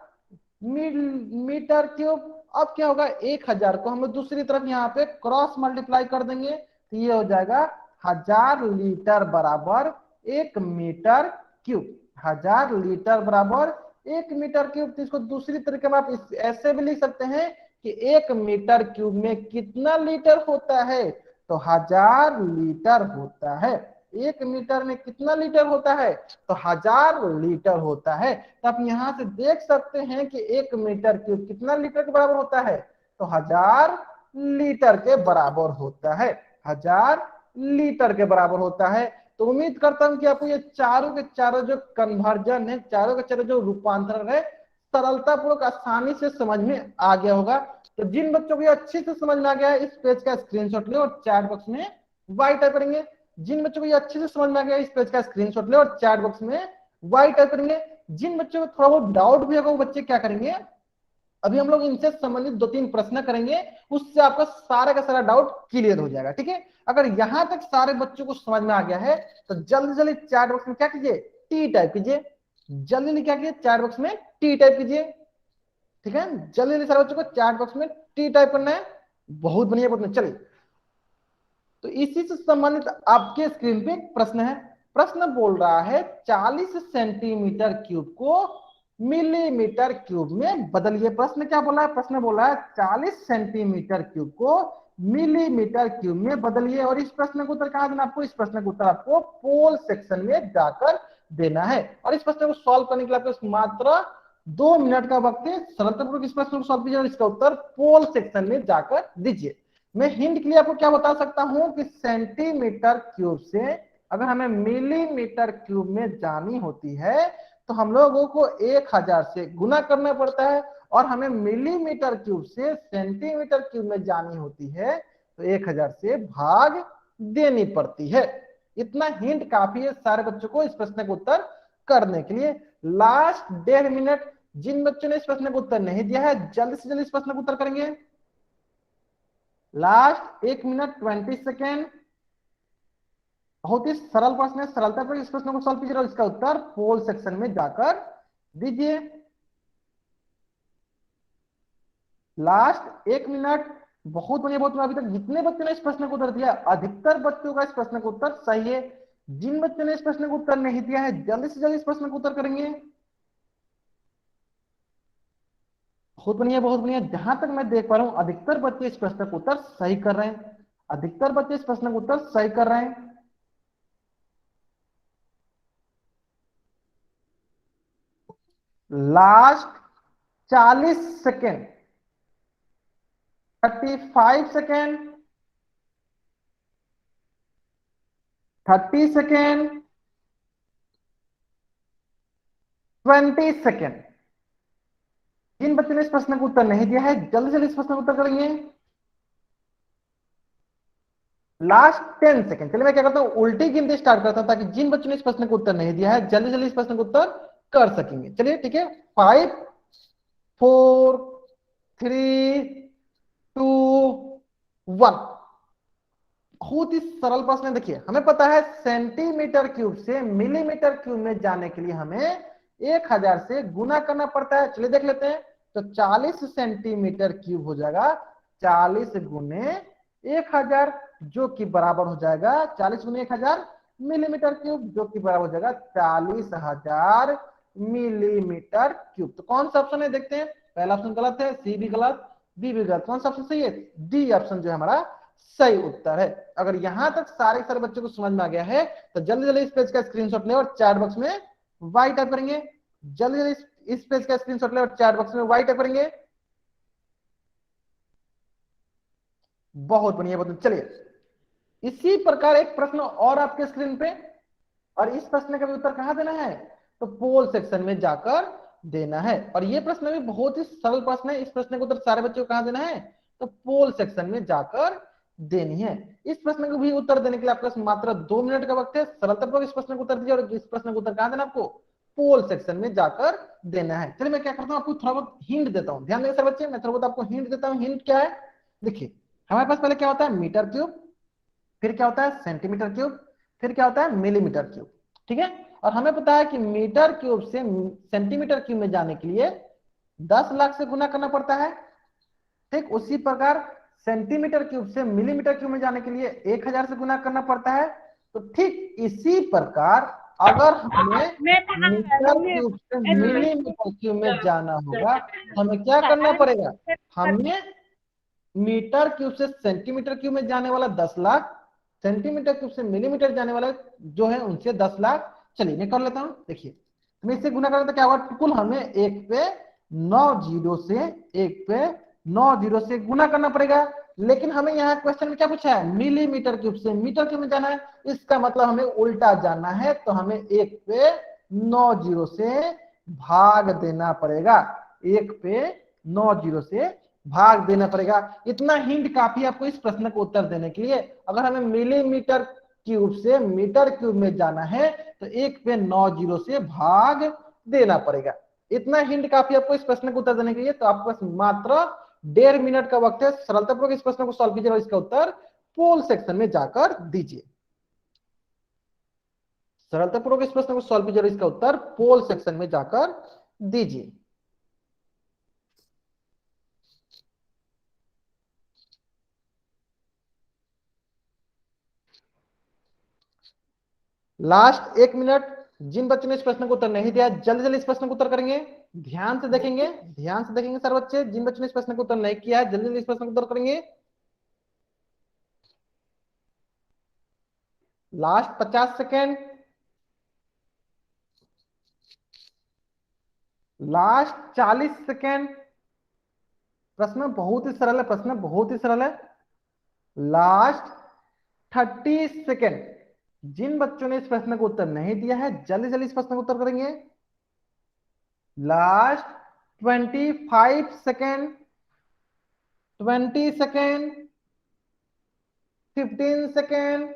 मीटर क्यूब। अब क्या होगा, 1000 को हम दूसरी तरफ यहाँ पे क्रॉस मल्टीप्लाई कर देंगे तो ये हो जाएगा 1000 लीटर बराबर 1 मीटर क्यूब। 1000 लीटर बराबर 1 मीटर क्यूब। तो इसको दूसरी तरीके में आप ऐसे भी लिख सकते हैं कि 1 मीटर क्यूब में कितना लीटर होता है? तो 1000 लीटर होता है। 1 मीटर में कितना लीटर होता है? तो 1000 लीटर होता है। तो आप यहां से देख सकते हैं कि 1 मीटर क्यूब कितना लीटर के बराबर होता है? तो 1000 लीटर के बराबर होता है। 1000 लीटर के बराबर होता है। तो उम्मीद करता हूं कि आपको ये चारों के चारों जो कन्वर्जन है, चारों के चारों जो रूपांतरण है, सरलता पूर्वक आसानी से समझ में आ गया होगा। तो जिन बच्चों को ये अच्छे से समझ में आ गया है इस पेज का स्क्रीनशॉट ले और चैट बॉक्स में वाई टाइप करेंगे। जिन बच्चों को ये अच्छे से समझ में आ गया इस पेज का स्क्रीनशॉट ले और चैट बॉक्स में वाई टाइप करेंगे। जिन बच्चों को थोड़ा बहुत डाउट भी होगा वो बच्चे क्या करेंगे, अभी हम लोग इनसे संबंधित 2-3 प्रश्न करेंगे, उससे आपका सारा का सारा डाउट क्लियर हो जाएगा। ठीक है, अगर यहां तक सारे बच्चों को समझ में आ गया है तो जल्दी जल्दी चैट बॉक्स में क्या कीजिए, टी टाइप कीजिए। जल्दी जल्दी क्या कीजिए, चैट बॉक्स में टी टाइप कीजिए। ठीक है, जल्दी जल्दी सारे बच्चों को चैट बॉक्स में टी टाइप करना है। बहुत बढ़िया, बहुत बढ़िया। चलिए, तो इसी से संबंधित आपके स्क्रीन पे एक प्रश्न है। प्रश्न बोल रहा है 40 सेंटीमीटर क्यूब को मिलीमीटर क्यूब में बदलिए। प्रश्न क्या बोला है? प्रश्न बोला है 40 सेंटीमीटर क्यूब को मिलीमीटर क्यूब में बदलिए। और इस प्रश्न का उत्तर कहां देना आपको? इस प्रश्न का उत्तर आपको पोल सेक्शन में जाकर देना है। और इस प्रश्न को सॉल्व करने के लिए आपको मात्र 2 मिनट का वक्त है। सरलतापूर्वक इस प्रश्न को सॉल्व कीजिए और इसका उत्तर पोल सेक्शन में जाकर दीजिए। मैं हिंट के लिए आपको क्या बता सकता हूं कि सेंटीमीटर क्यूब से अगर हमें मिलीमीटर क्यूब में जानी होती है तो हम लोगों को 1000 से गुना करना पड़ता है, और हमें मिलीमीटर क्यूब से सेंटीमीटर क्यूब में जानी होती है, तो 1000 से भाग देनी पड़ती है। इतना हिंट काफी है सारे बच्चों को इस प्रश्न का उत्तर करने के लिए। लास्ट 1.5 मिनट, जिन बच्चों ने इस प्रश्न का उत्तर नहीं दिया है जल्द से जल्द इस प्रश्न का उत्तर करेंगे। Last 1 minute 20 second. बहुत ही सरल प्रश्न है, सरलता पर इस प्रश्न को सॉल्व कीजिए और इसका उत्तर पोल सेक्शन में जाकर दीजिए। Last 1 minute. बहुत बढ़िया, बहुत बढ़िया। अभी तक जितने बच्चों ने इस प्रश्न को उत्तर दिया, अधिकतर बच्चों का इस प्रश्न का उत्तर सही है। जिन बच्चों ने इस प्रश्न को उत्तर नहीं दिया है जल्दी से जल्दी इस प्रश्न को उत्तर करेंगे। बहुत बढ़िया, बहुत बढ़िया। जहां तक मैं देख पा रहा हूं अधिकतर बच्चे इस प्रश्न का उत्तर सही कर रहे हैं, अधिकतर बच्चे इस प्रश्न का उत्तर सही कर रहे हैं। Last 40 second, 35 second, 30 second, 20 second. जिन बच्चों ने इस प्रश्न का उत्तर नहीं दिया है जल्दी से इस प्रश्न का उत्तर करेंगे। Last 10 second. चलिए मैं क्या करता हूं, उल्टी गिनती स्टार्ट करता हूं ताकि जिन बच्चों ने इस प्रश्न का उत्तर नहीं दिया है जल्दी जल्दी इस प्रश्न का उत्तर कर सकेंगे। चलिए ठीक है, 5 4 3 2 1। बहुत ही सरल प्रश्न है। देखिए हमें पता है सेंटीमीटर क्यूब से मिलीमीटर क्यूब में जाने के लिए हमें 1000 से गुना करना पड़ता है। चलिए देख लेते हैं। तो 40 सेंटीमीटर क्यूब हो जाएगा 40 गुने 1000, जो कि बराबर हो जाएगा 40 गुने 1000 मिलीमीटर क्यूब, जो कि बराबर हो जाएगा 40,000 मिलीमीटर क्यूब। तो कौन सा ऑप्शन है देखते हैं। पहला ऑप्शन गलत है, सी भी गलत, डी भी गलत। कौन सा ऑप्शन सही है, डी ऑप्शन जो है हमारा सही उत्तर है। अगर यहां तक सारे बच्चों को समझ में आ गया है तो जल्दी जल्दी इस पेज का स्क्रीनशॉट ले और चैट बॉक्स में वाई टाइप करेंगे। जल्दी जल्दी इस पेज का स्क्रीनशॉट ले और चैट बॉक्स में वाई टाइप करेंगे। बहुत बढ़िया, बहुत। चलिए इसी प्रकार एक प्रश्न और आपके स्क्रीन पे, और इस प्रश्न का भी उत्तर कहां देना है, तो पोल सेक्शन में जाकर देना है। और ये प्रश्न भी बहुत ही सरल प्रश्न है। इस प्रश्न का उत्तर सारे बच्चों को कहां देना है, तो पोल सेक्शन में जाकर देनी है। इस प्रश्न को भी उत्तर देने के लिए आपके पास मात्र 2 मिनट का वक्त है। सरलतापूर्वक इस प्रश्न को उत्तर दीजिए और इस प्रश्न को उत्तर कहां देना आपको, पोल सेक्शन में जाकर देना है। चलिए मैं क्या करता हूं, आपको थोड़ा बहुत हिंट देता हूं। ध्यान देंगे सर बच्चे, मैं थोड़ा बहुत आपको हिंट देता हूं। हिंट क्या है, देखिए हमारे पास पहले क्या होता है, मीटर क्यूब, फिर क्या होता है सेंटीमीटर क्यूब, फिर क्या होता है मिलीमीटर क्यूब। ठीक है, और हमें पता है कि मीटर क्यूब से सेंटीमीटर क्यूब में जाने के लिए 10 लाख से गुना करना पड़ता है। ठीक उसी प्रकार सेंटीमीटर क्यूब से मिलीमीटर क्यूब में जाने के लिए 1000 से गुना करना पड़ता है। तो ठीक इसी प्रकार अगर हमें मीटर क्यूब से मिलीमीटर क्यूब में जाना होगा तो हमें क्या करना पड़ेगा, हमें मीटर क्यूब से सेंटीमीटर क्यूब में जाने वाला 10 लाख, सेंटीमीटर क्यूब से मिलीमीटर जाने वाला जो है उनसे 10 लाख। चलिए मैं कर लेता हूं। देखिए मैं इससे गुना करें तो क्या होगा, कुल हमें एक पे 9 जीरो से, एक पे 9 जीरो से गुना करना पड़ेगा। लेकिन हमें यहाँ क्वेश्चन में क्या पूछा है, मिलीमीटर क्यूब से मीटर क्यूब में जाना है। इसका मतलब हमें उल्टा जाना है, तो हमें एक पे 9 जीरो से भाग देना पड़ेगा। एक पे 9 जीरो से भाग देना पड़ेगा। इतना हिंट काफी है आपको इस प्रश्न को उत्तर देने के लिए। अगर हमें मिलीमीटर क्यूब से मीटर क्यूब में जाना है तो एक पे 9 जीरो से भाग देना पड़ेगा। इतना हिंट काफी आपको इस प्रश्न को उत्तर देने के लिए। तो आपके पास मात्र 1.5 मिनट का वक्त है। सरलतापूर्वक इस प्रश्न को सॉल्व कीजिए और इसका उत्तर पोल सेक्शन में जाकर दीजिए। सरलतापूर्वक इस प्रश्न को सॉल्व कीजिए और इसका उत्तर पोल सेक्शन में जाकर दीजिए। Last 1 minute. जिन बच्चों ने इस प्रश्न को उत्तर नहीं दिया जल्दी जल्दी इस प्रश्न को उत्तर करेंगे। ध्यान से देखेंगे, ध्यान से देखेंगे सर बच्चे। जिन बच्चों ने इस प्रश्न को उत्तर नहीं किया है जल्दी जल्दी इस प्रश्न को उत्तर करेंगे। Last 50 second, last 40 second. प्रश्न बहुत ही सरल है, प्रश्न बहुत ही सरल है। Last 30 second. जिन बच्चों ने इस प्रश्न को उत्तर नहीं दिया है जल्दी जल्दी इस प्रश्न को उत्तर करेंगे। Last 25 second, 20 second, 15 second,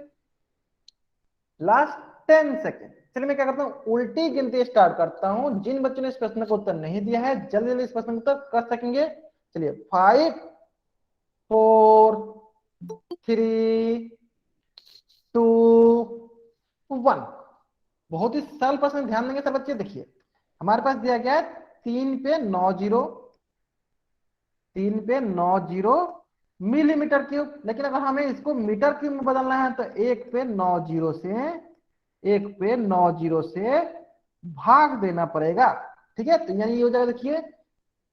last 10 second. चलिए मैं क्या करता हूँ, उल्टी गिनती स्टार्ट करता हूं। जिन बच्चों ने इस प्रश्न का उत्तर नहीं दिया है जल्दी जल्दी इस प्रश्न का उत्तर कर सकेंगे। चलिए 5, 4, 3, 2, 1। बहुत ही सरल प्रश्न, ध्यान देंगे सब बच्चे। देखिए हमारे पास दिया गया है 3 पे 9 जीरो, 3 पे 9 जीरो मिलीमीटर क्यूब। लेकिन अगर हमें इसको मीटर क्यूब में बदलना है तो 1 पे 9 जीरो से, 1 पे 9 जीरो से भाग देना पड़ेगा। ठीक है, तो यानी ये हो जाएगा, देखिए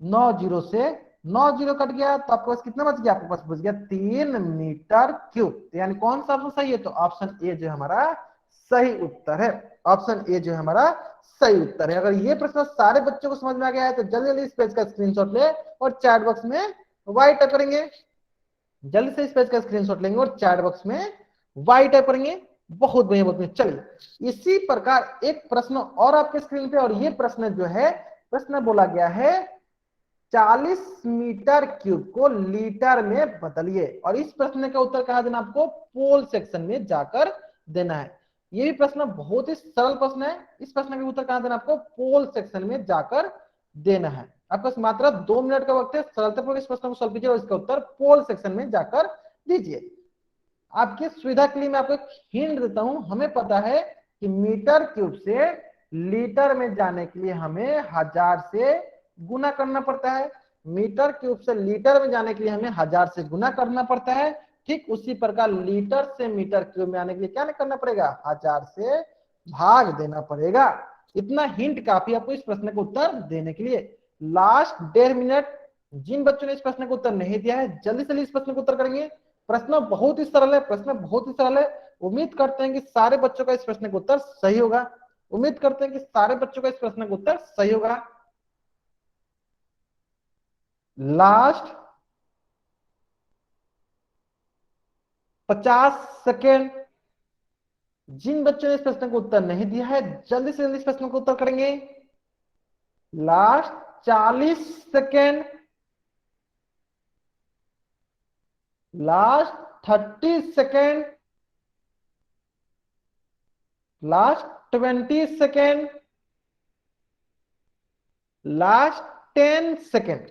9 जीरो से 9 जीरो कट गया तो आपके पास कितना बच गया, आपके पास बच गया 3 मीटर क्यूब। तो यानी कौन सा ऑप्शन सही है, तो ऑप्शन ए जो हमारा सही उत्तर है। ऑप्शन ए जो है हमारा सही उत्तर है। अगर ये प्रश्न सारे बच्चों को समझ में आ गया है तो जल्दी जल्दी इस पेज का स्क्रीनशॉट ले और चैट बॉक्स में वाई टाइप करेंगे। जल्दी से इस पेज का स्क्रीनशॉट लेंगे और चैट बॉक्स में वाई टाइप करेंगे। बहुत बढ़िया, बहुत बढ़िया। चलिए इसी प्रकार एक प्रश्न और आपके स्क्रीन पे, और ये प्रश्न जो है, प्रश्न बोला गया है 40 मीटर क्यूब को लीटर में बदलिए। और इस प्रश्न का उत्तर कहां देना, आपको पोल सेक्शन में जाकर देना है। ये भी प्रश्न बहुत ही सरल प्रश्न है। इस प्रश्न का उत्तर कहां देना, आपको पोल सेक्शन में जाकर देना है। आपका मात्र 2 मिनट का वक्त है, सरलतापूर्वक इस प्रश्न को सॉल्व कीजिए और इसका उत्तर पोल सेक्शन में जाकर दीजिए। आपकी सुविधा के लिए मैं आपको एक हिंट देता हूं। हमें पता है कि मीटर क्यूब से लीटर में जाने के लिए हमें 1000 से गुना करना पड़ता है। मीटर क्यूब से लीटर में जाने के लिए हमें 1000 से गुना करना पड़ता है। ठीक उसी प्रकार लीटर से मीटर क्यूब में आने के लिए क्या करना पड़ेगा, 1000 से भाग देना पड़ेगा। इतना हिंट काफी आपको इस प्रश्न का उत्तर देने के लिए। Last 1.5 minute. जिन बच्चों ने इस प्रश्न का उत्तर नहीं दिया है जल्दी से इस प्रश्न का उत्तर करेंगे। प्रश्न बहुत ही सरल है, प्रश्न बहुत ही सरल है। उम्मीद करते हैं कि सारे बच्चों का इस प्रश्न का उत्तर सही होगा। उम्मीद करते हैं कि सारे बच्चों का इस प्रश्न का उत्तर सही होगा। Last 50 second. जिन बच्चों ने इस प्रश्न का उत्तर नहीं दिया है जल्दी से जल्दी इस प्रश्न का उत्तर करेंगे। Last 40 second. Last 30 second. Last 20 second. Last 10 second.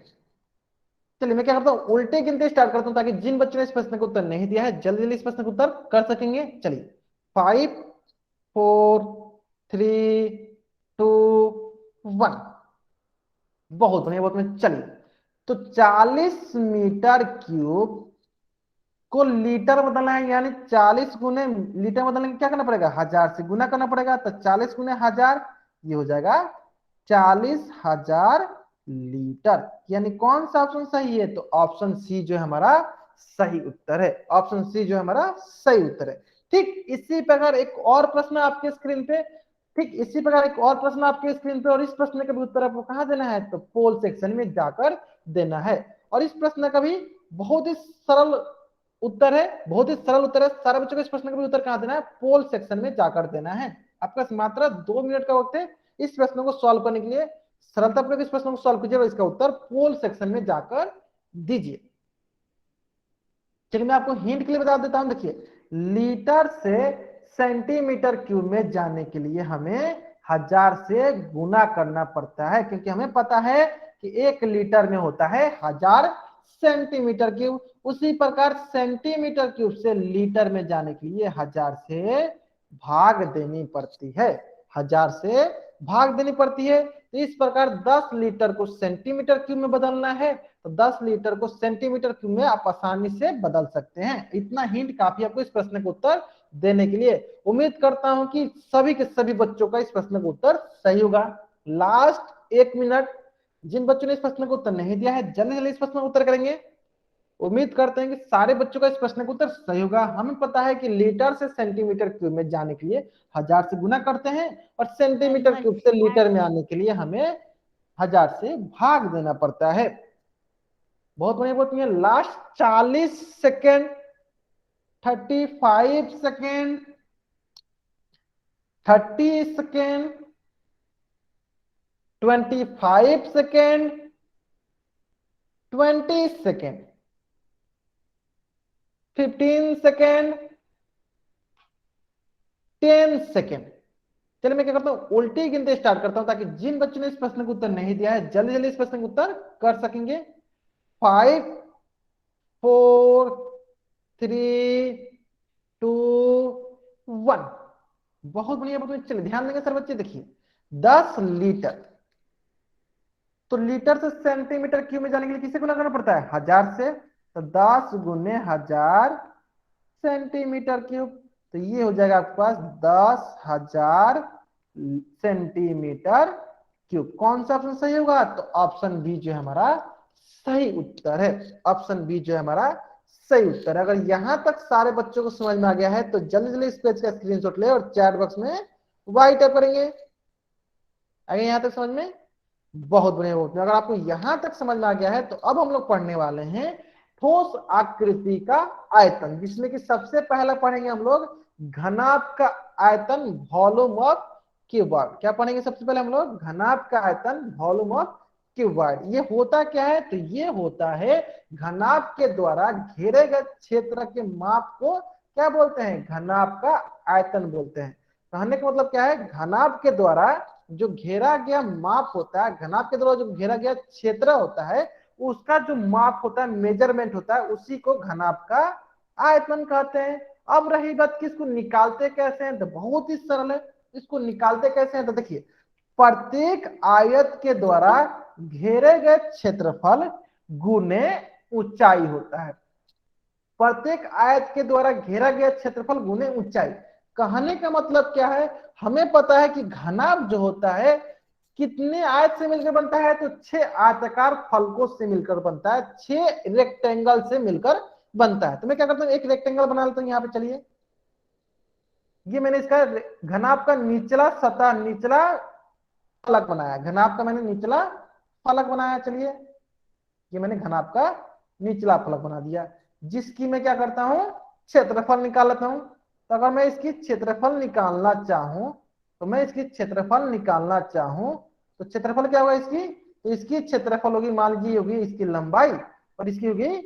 चलिए मैं क्या करता हूं, उल्टे गिनते स्टार्ट करता हूं ताकि जिन बच्चों ने इस प्रश्न का उत्तर नहीं दिया है जल्दी जल्दी इस प्रश्न का उत्तर कर सकेंगे। चलिए 5, 4, 3, 2, 1। बहुत बढ़िया, बहुत बढ़िया। चलिए तो 40 मीटर क्यूब को लीटर बदलना है, यानी 40 गुने लीटर बदलने में क्या करना पड़ेगा, 1000 से गुना करना पड़ेगा। तो 40 गुने 1000 ये हो जाएगा 40,000 लीटर। यानी कौन सा ऑप्शन सही है, तो ऑप्शन सी जो है हमारा सही उत्तर है। ऑप्शन सी जो है हमारा सही उत्तर है। ठीक इसी प्रकार एक और प्रश्न आपके स्क्रीन पे, ठीक इसी प्रकार एक और प्रश्न आपके स्क्रीन पे, और इस प्रश्न का भी उत्तर आपको कहां देना है, तो पोल सेक्शन में जाकर देना है। और इस प्रश्न का भी बहुत ही सरल उत्तर है, बहुत ही सरल उत्तर है। सारे बच्चों को इस प्रश्न का भी उत्तर कहां देना है, पोल सेक्शन में जाकर देना है। आपका मात्र 2 मिनट का वक्त है इस प्रश्न को सॉल्व करने के लिए। सरलतापूर्वक इस प्रश्न को सॉल्व कीजिए और इसका उत्तर पोल सेक्शन में जाकर दीजिए। चलिए मैं आपको हिंट के लिए बता देता हूं। देखिए लीटर से सेंटीमीटर क्यूब में जाने के लिए हमें 1000 से गुना करना पड़ता है, क्योंकि हमें पता है कि 1 लीटर में होता है 1000 सेंटीमीटर क्यूब। उसी प्रकार सेंटीमीटर क्यूब से लीटर में जाने के लिए 1000 से भाग देनी पड़ती है। 1000 से भाग देनी पड़ती है। तो इस प्रकार 10 लीटर को सेंटीमीटर क्यूब में बदलना है, तो 10 लीटर को सेंटीमीटर क्यूब में आप आसानी से बदल सकते हैं। इतना हिंट काफी आपको इस प्रश्न का उत्तर देने के लिए। उम्मीद करता हूं कि सभी के सभी बच्चों का इस प्रश्न का उत्तर सही होगा। Last 1 minute. जिन बच्चों ने इस प्रश्न का उत्तर नहीं दिया है जल्दी जल्दी इस प्रश्न का उत्तर करेंगे। उम्मीद करते हैं कि सारे बच्चों का इस प्रश्न का उत्तर सही होगा। हमें पता है कि लीटर से सेंटीमीटर क्यूब में जाने के लिए 1000 से गुना करते हैं, और सेंटीमीटर क्यूब से लीटर में आने के लिए हमें 1000 से भाग देना पड़ता है। बहुत बढ़िया, बहुत बढ़िया। Last 40 second, 35 second, 30 second, 25 second, 20 second, 15 second, 10 second. चलिए मैं क्या करता हूं, उल्टी गिनते स्टार्ट करता हूं ताकि जिन बच्चों ने इस प्रश्न का उत्तर नहीं दिया है जल्दी जल्दी इस प्रश्न का उत्तर कर सकेंगे। 5 4 3 2 1। बहुत बढ़िया, बहुत बढ़िया। चलिए ध्यान देंगे सर बच्चे, देखिए 10 लीटर, तो लीटर से सेंटीमीटर क्यूब में जाने के लिए किसे गुना करना पड़ता है, 1000 से। तो 10 गुने 1000 सेंटीमीटर क्यूब, तो ये हो जाएगा आपके पास 10,000 सेंटीमीटर क्यूब। कौन सा ऑप्शन सही होगा, तो ऑप्शन बी जो है हमारा सही उत्तर है। ऑप्शन बी जो है हमारा सही उत्तर है। अगर यहां तक सारे बच्चों को समझ में आ गया है तो जल्दी जल्दी इस पेज का स्क्रीनशॉट ले और चैट बॉक्स में वाई टाइप करेंगे। अगर यहां तक समझ में, बहुत बढ़िया, बहुत बढ़िया। अगर आपको यहां तक समझ में आ गया है तो अब हम लोग पढ़ने वाले हैं ठोस आकृति का आयतन, जिसमें कि सबसे पहले पढ़ेंगे हम लोग घनाभ का आयतन, वॉल्यूम ऑफ क्यूबॉइड। क्या पढ़ेंगे सबसे पहले हम लोग, घनाभ का आयतन, वॉल्यूम ऑफ क्यूबॉइड। ये होता क्या है, तो ये होता है घनाभ के द्वारा घेरे गए क्षेत्र के माप को क्या बोलते हैं, घनाभ का आयतन बोलते हैं। कहने का मतलब क्या है, घनाभ के द्वारा जो घेरा गया माप होता है, घनाभ के द्वारा जो घेरा गया क्षेत्र होता है, उसका जो माप होता है, मेजरमेंट होता है, उसी को घनाभ का आयतन कहते हैं। अब रही बात कि इसको निकालते कैसे हैं, तो बहुत ही सरल है। इसको निकालते कैसे हैं, तो देखिए प्रत्येक आयत के द्वारा घेरे गए क्षेत्रफल गुने ऊंचाई होता है। प्रत्येक आयत के द्वारा घेरा गया क्षेत्रफल गुने ऊंचाई। कहने का मतलब क्या है, हमें पता है कि घनाभ जो होता है कितने आयत से मिलकर बनता है, तो 6 आयताकार फलकों से मिलकर बनता है, 6 रेक्टेंगल से मिलकर बनता है। तो मैं क्या करता हूं, एक रेक्टेंगल बना लेता हूं यहाँ पे। चलिए ये मैंने इसका घनाभ का निचला सतह, निचला फलक बनाया, घनाभ का मैंने निचला फलक बनाया। चलिए ये मैंने घनाभ का निचला फलक बना दिया, जिसकी मैं क्या करता हूं, क्षेत्रफल निकाल लेता हूं। तो अगर मैं इसकी क्षेत्रफल निकालना चाहूं, तो मैं इसकी क्षेत्रफल निकालना चाहूं तो क्षेत्रफल क्या होगा इसकी, तो इसकी क्षेत्रफल होगी, मान लीजिए होगी इसकी लंबाई और इसकी होगी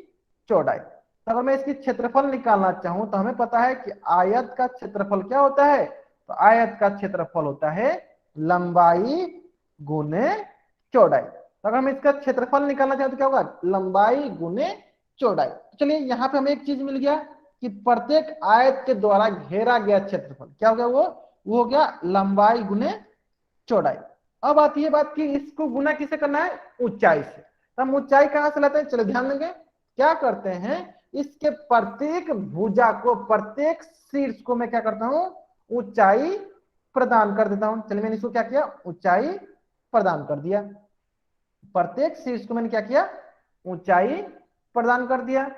चौड़ाई। तो अगर मैं इसकी क्षेत्रफल निकालना चाहूं तो हमें पता है कि आयत का क्षेत्रफल क्या होता है, तो आयत का क्षेत्रफल होता है लंबाई गुने चौड़ाई। तो अगर हम इसका क्षेत्रफल निकालना चाहें तो क्या होगा, लंबाई गुने चौड़ाई। तो चलिए यहाँ पे हमें एक चीज मिल गया कि प्रत्येक आयत के द्वारा घेरा गया क्षेत्रफल क्या हो गया, वो हो गया लंबाई गुने चौड़ाई। अब आती है बात कि इसको गुना किसे करना है, ऊंचाई से। तो हम ऊंचाई कहां से लाते हैं, चलो ध्यान देंगे क्या करते हैं, इसके प्रत्येक भुजा को, प्रत्येक शीर्ष को मैं क्या करता हूं, ऊंचाई प्रदान कर देता हूं। चलिए मैंने इसको क्या किया, ऊंचाई प्रदान कर दिया। प्रत्येक शीर्ष को मैंने क्या किया, ऊंचाई प्रदान कर दिया।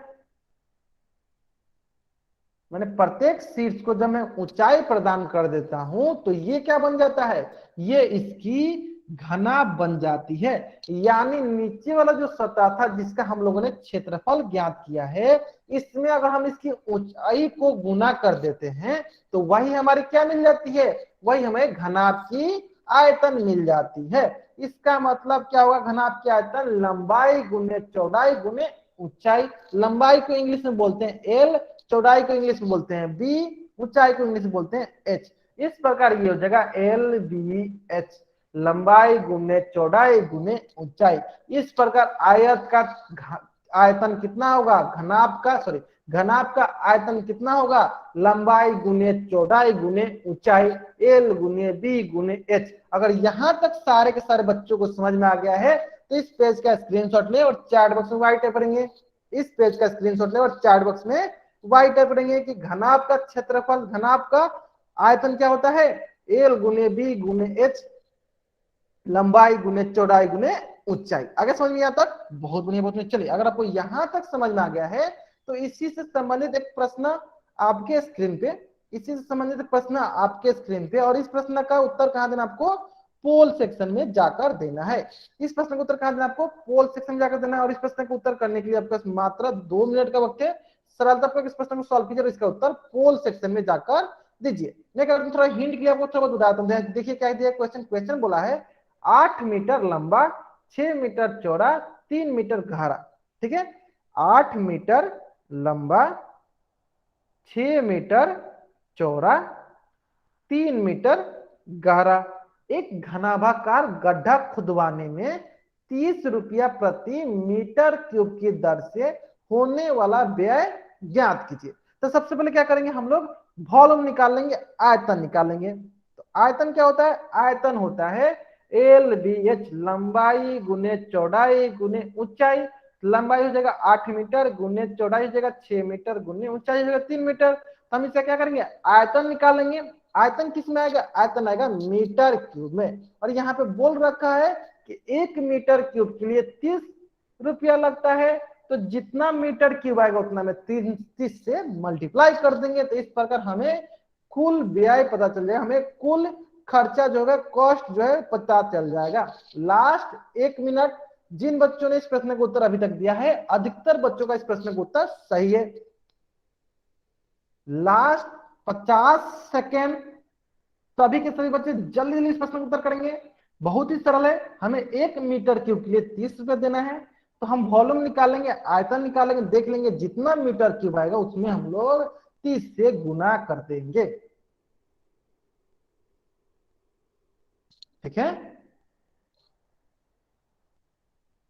मैंने प्रत्येक शीर्ष को जब मैं ऊंचाई प्रदान कर देता हूं तो ये क्या बन जाता है, ये इसकी घनाभ बन जाती है। यानी नीचे वाला जो सतह था जिसका हम लोगों ने क्षेत्रफल ज्ञात किया है, इसमें अगर हम इसकी ऊंचाई को गुना कर देते हैं तो वही हमारी क्या मिल जाती है, वही हमें घनाभ की आयतन मिल जाती है। इसका मतलब क्या होगा, घनाभ की आयतन लंबाई गुने चौड़ाई गुने ऊंचाई। लंबाई को इंग्लिश में बोलते हैं एल, चौड़ाई को इंग्लिश में बोलते हैं बी, ऊंचाई को इंग्लिश में बोलते हैं एच। इस प्रकार ये हो जाएगा एल बी एच, लंबाई गुने चौड़ाई गुने ऊंचाई। इस प्रकार आयत का आयतन कितना होगा, घनाभ का, सॉरी, घनाभ का आयतन कितना होगा, लंबाई गुने चौड़ाई गुने ऊंचाई, एल गुने बी गुने एच। अगर यहां तक सारे के सारे बच्चों को समझ में आ गया है तो इस पेज का स्क्रीनशॉट ले और चैट बॉक्स में वाई टाइप करेंगे। इस पेज का स्क्रीनशॉट ले और चैट बॉक्स में वाई टाइप करेंगे कि घनाभ का क्षेत्रफल, घनाभ का आयतन क्या होता है, एल गुने बी गुने एच, लंबाई गुने चौड़ाई गुने ऊंचाई। आगे समझ में यहाँ तक, बहुत बढ़िया, बहुत बढ़िया। चलिए अगर आपको यहां तक समझ में आ गया है तो इसी से संबंधित एक प्रश्न आपके स्क्रीन पे, इसी से संबंधित प्रश्न आपके स्क्रीन पे, और इस प्रश्न का उत्तर कहां देना आपको, पोल सेक्शन में जाकर देना है। इस प्रश्न का उत्तर कहां देना आपको, पोल सेक्शन में जाकर देना है। और इस प्रश्न का उत्तर करने के लिए आपके पास मात्र 2 मिनट का वक्त है। सरलतापूर्वक इस प्रश्न को सॉल्व कीजिए और इसका उत्तर पोल सेक्शन में जाकर दीजिए। मैं थोड़ा हिंट के लिए आपको थोड़ा बताता हूं। देखिए क्या दिया क्वेश्चन, क्वेश्चन बोला है 8 मीटर लंबा, 6 मीटर चौड़ा, 3 मीटर गहरा। ठीक है, 8 मीटर लंबा, 6 मीटर चौड़ा, 3 मीटर गहरा। एक घनाभाकार गड्ढा खुदवाने में 30 रुपया प्रति मीटर क्यूब की दर से होने वाला व्यय ज्ञात कीजिए। तो सबसे पहले क्या करेंगे हम लोग, वॉल्यूम निकाल लेंगे, आयतन निकाल लेंगे। तो आयतन क्या होता है, आयतन होता है एल बी एच, लंबाई गुने चौड़ाई गुने ऊंचाई। लंबाई हो जाएगा 8 मीटर गुने चौड़ाई हो जाएगा 6 मीटर गुने ऊंचाई हो जाएगा 3 मीटर। तो हम इसका क्या करेंगे, आयतन निकालेंगे। आयतन किस में आएगा, आयतन आएगा मीटर क्यूब में। और यहाँ पे बोल रखा है कि 1 मीटर क्यूब के लिए 30 रुपया लगता है। तो जितना मीटर क्यूब आएगा उतना में 30 से मल्टीप्लाई कर देंगे। तो इस प्रकार हमें कुल व्यय पता चल जाएगा, हमें कुल खर्चा जो है, कॉस्ट जो है पता चल जाएगा। Last 1 minute. जिन बच्चों ने इस प्रश्न का उत्तर अभी तक दिया है, अधिकतर बच्चों का इस प्रश्न का उत्तर सही है। Last 50 second. सभी के सभी बच्चे जल्दी जल्दी इस प्रश्न का उत्तर करेंगे। बहुत ही सरल है, हमें 1 मीटर क्यूब के लिए 30 रुपए देना है। तो हम वॉल्यूम निकालेंगे, आयतन निकालेंगे, देख लेंगे जितना मीटर क्यूब आएगा उसमें हम लोग 30 से गुना कर देंगे। ठीक है,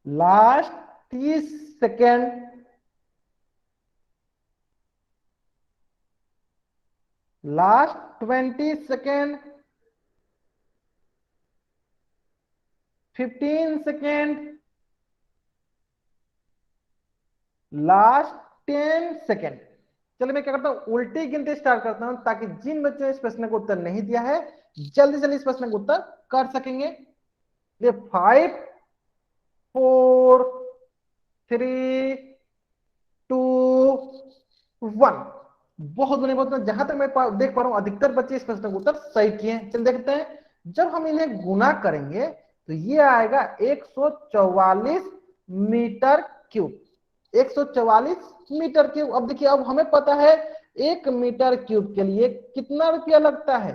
last 30 second. Last 20 second. 15 second. Last 10 second. चलिए मैं क्या करता हूं, उल्टी गिनती स्टार्ट करता हूं, ताकि जिन बच्चों ने इस प्रश्न का उत्तर नहीं दिया है जल्दी जल्दी इस प्रश्न का उत्तर कर सकेंगे। ये 5 4 3 2 1। बहुत बड़ी बात है, जहां तक मैं देख पा रहा हूं अधिकतर बच्चे इस प्रश्न का उत्तर सही किए हैं। चल देखते हैं, जब हम इन्हें गुना करेंगे तो ये आएगा 144 मीटर क्यूब। 144 metre cube. अब देखिए, अब हमें पता है 1 मीटर क्यूब के लिए कितना रुपया लगता है,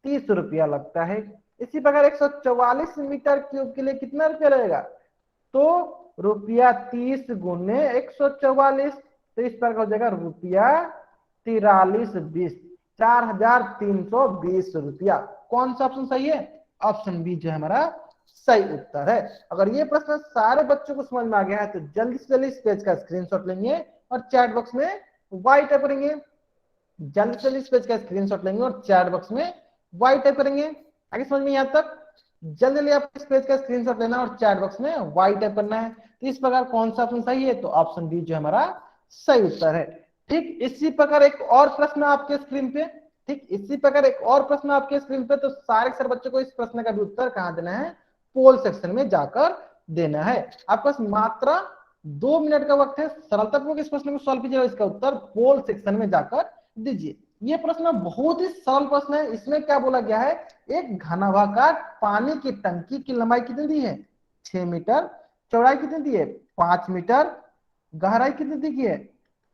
30 रुपया लगता है। इसी प्रकार 144 मीटर क्यूब के लिए कितना रुपया लगेगा, तो रुपया 30 गुने 144। तो इस प्रकार हो जाएगा रुपया 4320, 4320 रुपया। कौन सा ऑप्शन सही है, ऑप्शन बी जो है हमारा सही उत्तर है। अगर ये प्रश्न सारे बच्चों को समझ में आ गया है तो जल्दी से जल्दी इस पेज का स्क्रीनशॉट लेंगे और चैट बॉक्स में वाई टाइप करेंगे। जल्दी से जल्दी इस पेज का स्क्रीनशॉट लेंगे और चैट बॉक्स में वाई टाइप करेंगे। आगे समझ में यहाँ तक, जल्दी जल्दी आप इस पेज का स्क्रीनशॉट लेना और चैट बॉक्स में वाई टाइप करना है। तो इस प्रकार कौन सा ऑप्शन सही है, तो ऑप्शन बी जो हमारा सही उत्तर है। ठीक इसी प्रकार एक और प्रश्न आपके स्क्रीन पे, ठीक इसी प्रकार एक और प्रश्न आपके स्क्रीन पे। तो सारे सर बच्चों को इस प्रश्न का भी उत्तर कहाँ देना है, पोल सेक्शन में जाकर देना है। आपके पास मात्र 2 मिनट का वक्त है, सरलतापूर्वक इस प्रश्न को सॉल्व कीजिएगा। इसका उत्तर पोल सेक्शन में जाकर दीजिए। ये प्रश्न बहुत ही सरल प्रश्न है। इसमें क्या बोला गया है, एक घनाभाकार पानी की टंकी की लंबाई कितनी दी है, 6 मीटर, चौड़ाई कितनी दी है, 5 मीटर, गहराई कितनी दी है,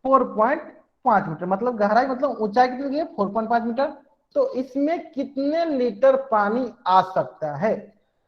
4.5 मीटर। मतलब गहराई मतलब ऊंचाई कितनी दी है, 4.5 मीटर। तो इसमें कितने लीटर पानी आ सकता है।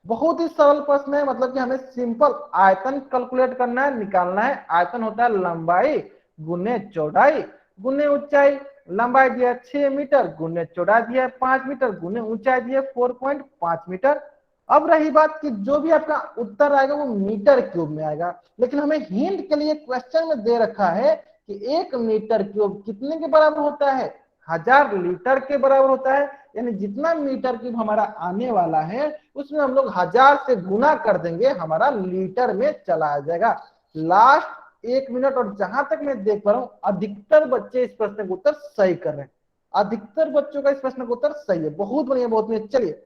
बहुत ही सरल प्रश्न है, मतलब कि हमें सिंपल आयतन कैलकुलेट करना है, निकालना है। आयतन होता है लंबाई गुने चौड़ाई गुने ऊंचाई। लंबाई दिया 6 मीटर गुने चौड़ाई दिया 5 मीटर गुने ऊंचाई दिया 4.5 मीटर। अब रही बात कि जो भी आपका उत्तर आएगा वो मीटर क्यूब में आएगा, लेकिन हमें हिंट के लिए क्वेश्चन में दे रखा है कि 1 मीटर क्यूब कितने के बराबर होता है, 1000 लीटर के बराबर होता है। यानी जितना मीटर क्यूब हमारा आने वाला है उसमें हम लोग 1000 से गुना कर देंगे, हमारा लीटर में चला जाएगा। Last 1 minute. और जहां तक मैं देख पा रहा हूं अधिकतर बच्चे इस प्रश्न का उत्तर सही कर रहे हैं। अधिकतर बच्चों का इस प्रश्न का उत्तर सही है। बहुत बढ़िया, बहुत बढ़िया। चलिए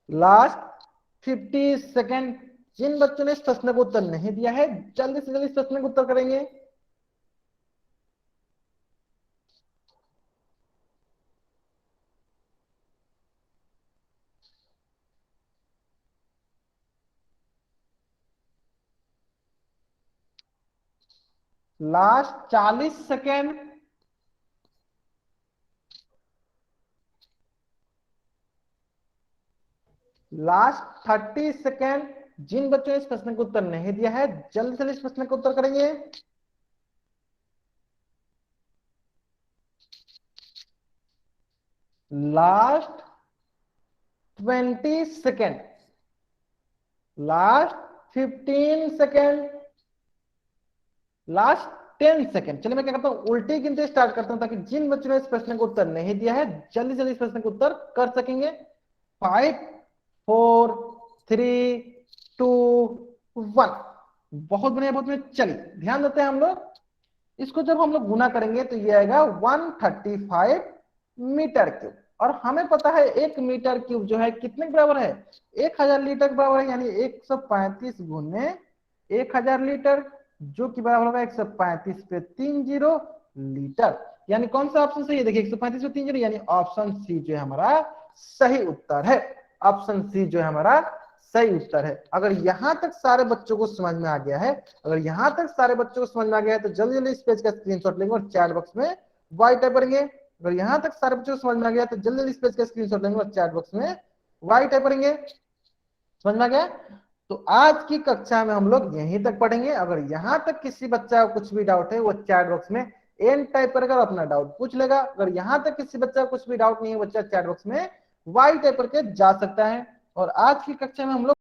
लास्ट 50 सेकेंड। जिन बच्चों ने इस प्रश्न का उत्तर नहीं दिया है जल्दी से जल्दी इस प्रश्न का उत्तर करेंगे। Last 40 second. Last 30 second. जिन बच्चों ने इस प्रश्न का उत्तर नहीं दिया है जल्दी से इस प्रश्न का उत्तर करेंगे। Last 20 second, last 15 second, last 10 second. चलिए मैं क्या करता हूं, उल्टी गिनते स्टार्ट करता हूं ताकि जिन बच्चों ने इस प्रश्न का उत्तर नहीं दिया है जल्दी जल्दी इस प्रश्न का उत्तर कर सकेंगे। 5 4 3 2 1। बहुत बढ़िया, बहुत बढ़िया। चलिए ध्यान देते हैं हम लोग, इसको जब हम लोग गुना करेंगे तो ये आएगा 135 मीटर क्यूब। और हमें पता है 1 मीटर क्यूब जो है कितने के बराबर है, 1000 लीटर के बराबर है। यानी 135 गुने 1000 लीटर, जो कि बराबर होगा 135 पे 30 लीटर। यानी कौन सा ऑप्शन सही है, देखिए 135 पे 30, यानी ऑप्शन सी जो है हमारा सही उत्तर है। ऑप्शन सी जो है हमारा सही उत्तर है। अगर यहां तक सारे बच्चों को समझ में आ गया है, अगर यहां तक सारे बच्चों को समझ में आ गया है तो जल्दी जल्दी इस पेज का स्क्रीनशॉट लेंगे और चैट बॉक्स में वाई टाइप करेंगे। अगर यहां तक सारे बच्चों को समझ में आ गया तो जल्दी जल्दी इस पेज का स्क्रीनशॉट लेंगे और चैट बॉक्स में वाई टाइप करेंगे। समझ में आ गया? तो आज की कक्षा में हम लोग यहीं तक पढ़ेंगे। अगर यहां तक किसी बच्चा को कुछ भी डाउट है वो चैट बॉक्स में एन टाइप करेगा और अपना डाउट पूछ लेगा। अगर यहां तक किसी बच्चा को कुछ भी डाउट नहीं है, बच्चा चैट बॉक्स में वाई टाइप करके जा सकता है। और आज की कक्षा में हम लोग